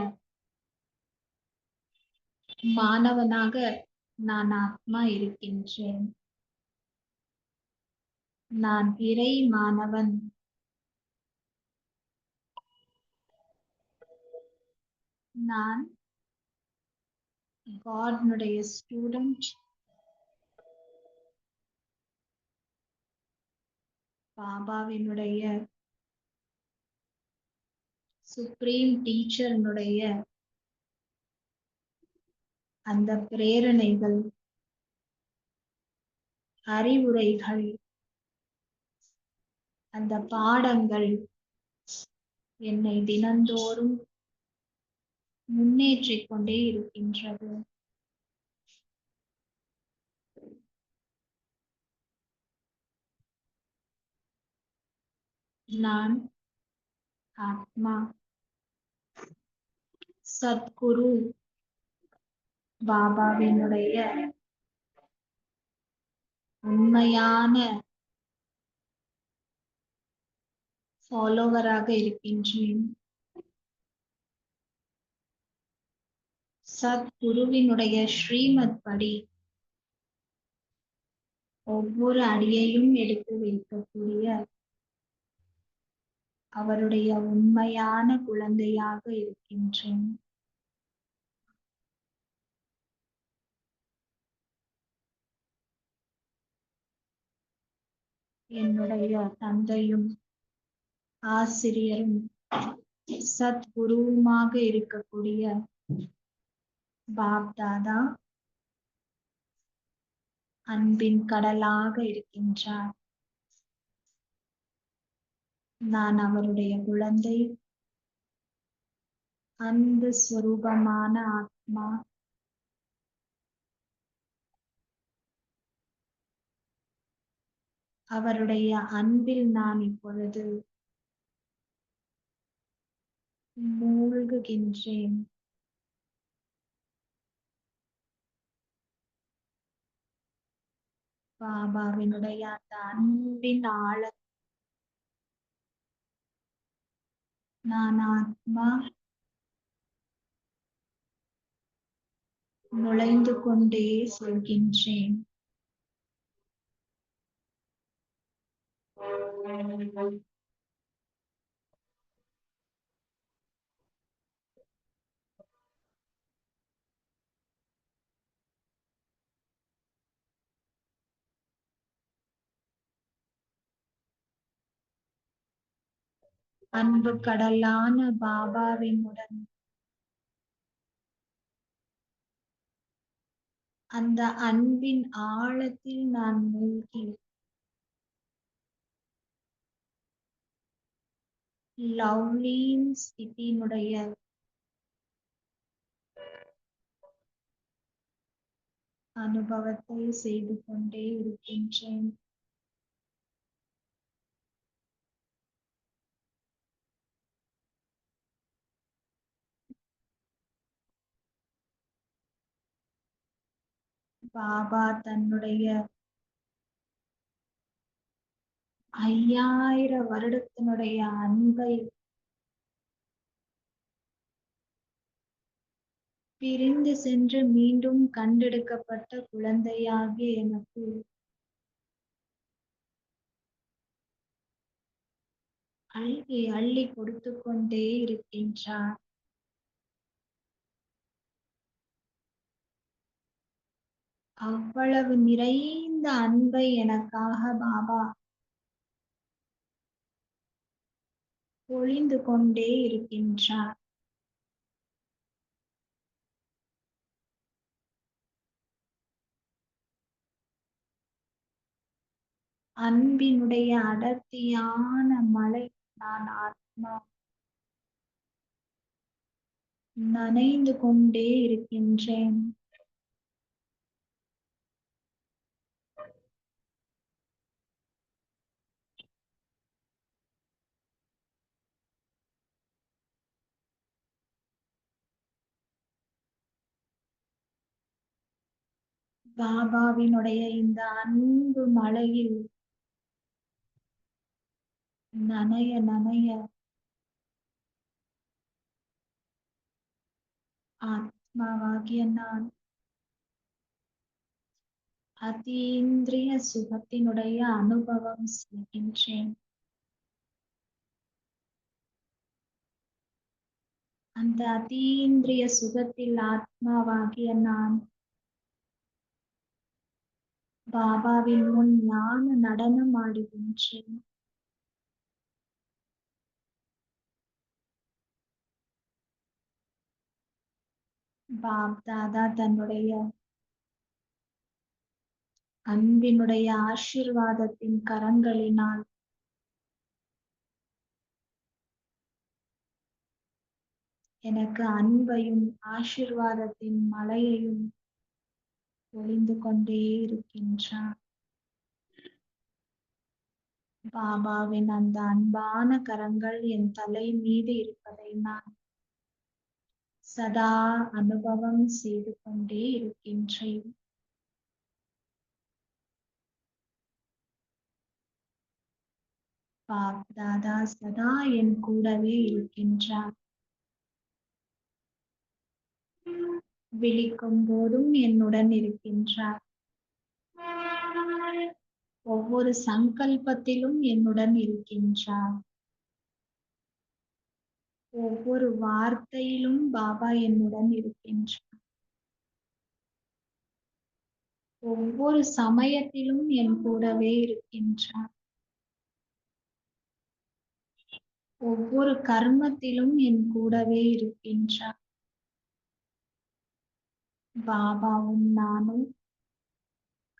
மாணவனாக நான் ஆத்மா இருக்கின்றேன். நான் இறை மாணவன். நான் காட்னுடைய ஸ்டூடெண்ட். பாபாவினுடைய சுப்ரீம் டீச்சர்னுடைய அந்த பிரேரணைகள், அறிவுரைகள், அந்த பாடங்கள் என்னை தினந்தோறும் முன்னேற்றிக் கொண்டே இருக்கின்றது. நான் ஆத்மா. சத்குரு பாபாவினுடைய உண்மையான ஃபாலோவராக இருக்கின்றேன். சத்குருவினுடைய ஸ்ரீமத் படி ஒவ்வொரு அடியையும் எடுத்து வைக்கக்கூடிய அவருடைய உண்மையான குழந்தையாக இருக்கின்றேன். என்னுடைய தந்தையும் ஆசிரியரும் சத்குருவுமாக இருக்கக்கூடிய பாப்தாதா அன்பின் கடலாக இருக்கின்றார். நான் அவருடைய குழந்தை, அன்பு ஸ்வரூபமான ஆத்மா. அவருடைய அன்பில் நான் இப்பொழுது மூழ்குகின்றேன். பாபாவினுடைய அந்த அன்பின் ஆழ நான் ஆத்மா நுழைந்து கொண்டே செல்கின்றேன். அன்பு கடலான பாபாவினுடன் அந்த அன்பின் ஆழத்தில் நான் மூழ்கி லவ்லீன் ஸ்திதியினுடைய அனுபவத்தை செய்து கொண்டே இருக்கின்றேன். பாபா தன்னுடைய 5000 வருடத்தினுடைய அன்பை பிரிந்து சென்று மீண்டும் கண்டெடுக்கப்பட்ட குழந்தையாகிய எனக்கு அள்ளி அள்ளி கொடுத்து கொண்டே இருக்கின்றார். அவ்வளவு நிறைந்த அன்பை எனக்காக பாபா பொழிந்து கொண்டே இருக்கின்றார். அன்பினுடைய அடர்த்தியான மழை நான் ஆத்மா நனைந்து கொண்டே இருக்கின்றேன். பாபாவினுடைய இந்த அன்பு மழையில் நனைய நனைய ஆத்மாவாகிய நான் அதீந்திரிய சுகத்தினுடைய அனுபவம் செய்கின்றேன். அந்த அதீந்திரிய சுகத்தில் ஆத்மாவாகிய நான் பாபாவின் முன் ஞான நடனம் ஆடுகின்றேன். பாப் தாதா தன்னுடைய அன்பினுடைய ஆசீர்வாதத்தின் கரங்களினால் எனக்கு அன்பையும் ஆசீர்வாதத்தின் மழையையும் பொழிந்து கொண்டே இருக்கின்றார். பாபாவின் அந்த அன்பான கரங்கள் என் தலை மீது இருப்பதை நான் சதா அனுபவம் செய்து கொண்டே இருக்கின்றேன். பாப் தாதா சதா என் கூடவே இருக்கின்றார். விழிக்கும் போதும் என்னுடன் இருக்கின்றார். ஒவ்வொரு சங்கல்பத்திலும் என்னுடன் இருக்கின்றார். ஒவ்வொரு வார்த்தையிலும் பாபா என்னுடன் இருக்கின்றார். ஒவ்வொரு சமயத்திலும் என் கூடவே இருக்கின்றார். ஒவ்வொரு கர்மத்திலும் என் கூடவே இருக்கின்றார். பாபாவும் நானும்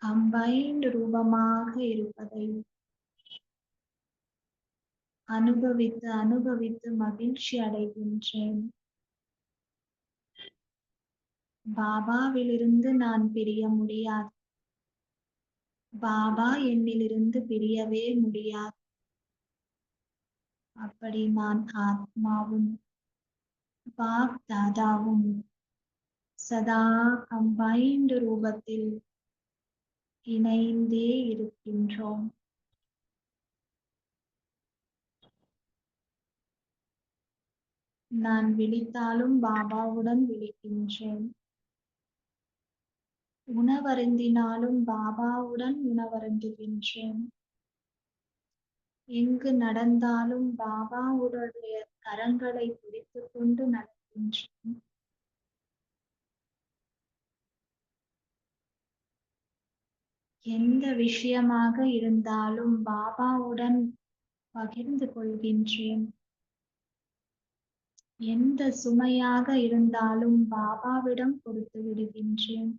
கம்பைன்ட் ரூபமாக இருப்பதை அனுபவித்து அனுபவித்து மகிழ்ச்சி அடைகின்றேன். பாபாவிலிருந்து நான் பிரிய முடியாது. பாபா என்னிலிருந்து பிரியவே முடியாது. அப்படி நான் ஆத்மாவும் பாப் தாதாவும் சதா கம்பைன்ட் ரூபத்தில் இணைந்தே இருக்கின்றோம். நான் விழித்தாலும் பாபாவுடன் விழிக்கின்றேன். உணவருந்தினாலும் பாபாவுடன் உணவருந்துகின்றேன். எங்கு நடந்தாலும் பாபாவுடைய கரங்களை பிடித்துக் கொண்டு நடக்கின்றேன். எந்த விஷயமாக இருந்தாலும் பாபாவுடன் பகிர்ந்து கொள்கின்றேன். எந்த சுமையாக இருந்தாலும் பாபாவிடம் கொடுத்து விடுகின்றேன்.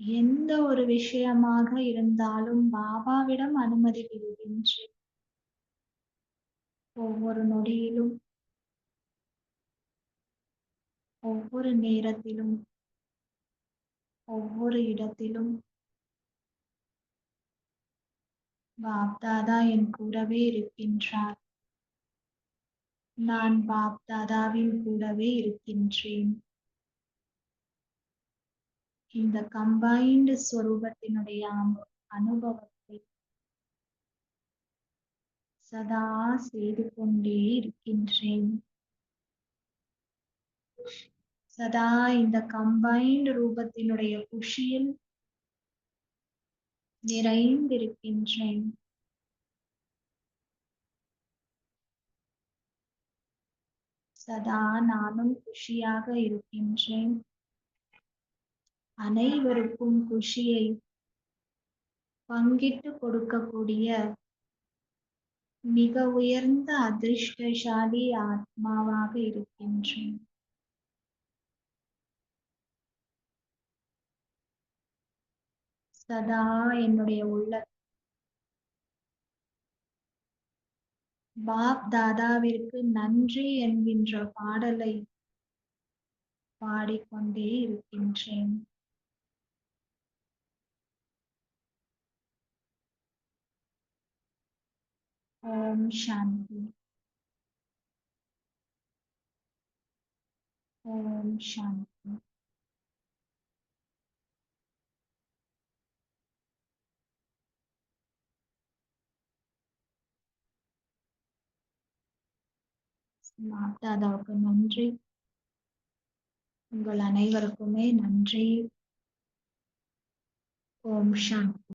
எந்த ஒரு விஷயமாக இருந்தாலும் பாபாவிடம் அனுமதி விடுகின்றேன். ஒவ்வொரு நொடியிலும், ஒவ்வொரு நேரத்திலும், ஒவ்வொரு இடத்திலும் பாப்தாதா என் கூடவே இருக்கின்றார். நான் பாப்தாதாவின் கூடவே இருக்கின்றேன். இந்த கம்பைன்டு ஸ்வரூபத்தினுடைய அனுபவத்தை சதா செய்து கொண்டே இருக்கின்றேன். சதா இந்த கம்பைன்டு ரூபத்தினுடைய குஷியில் நிறைந்திருக்கின்றேன். சதா நானும் குஷியாக இருக்கின்றேன். அனைவருக்கும் குஷியை பங்கிட்டு கொடுக்கக்கூடிய மிக உயர்ந்த அதிர்ஷ்டசாலி ஆத்மாவாக இருக்கின்றேன். சதா என்னுடைய உள்ள பாப் தாதாவிற்கு நன்றி என்கின்ற பாடலை பாடிக்கொண்டே இருக்கின்றேன். ஓம் சாந்தி. ஓம் சாந்தி. பாப் தாதாவுக்கு நன்றி. உங்கள் அனைவருக்குமே நன்றி. ஓம் சாந்தி.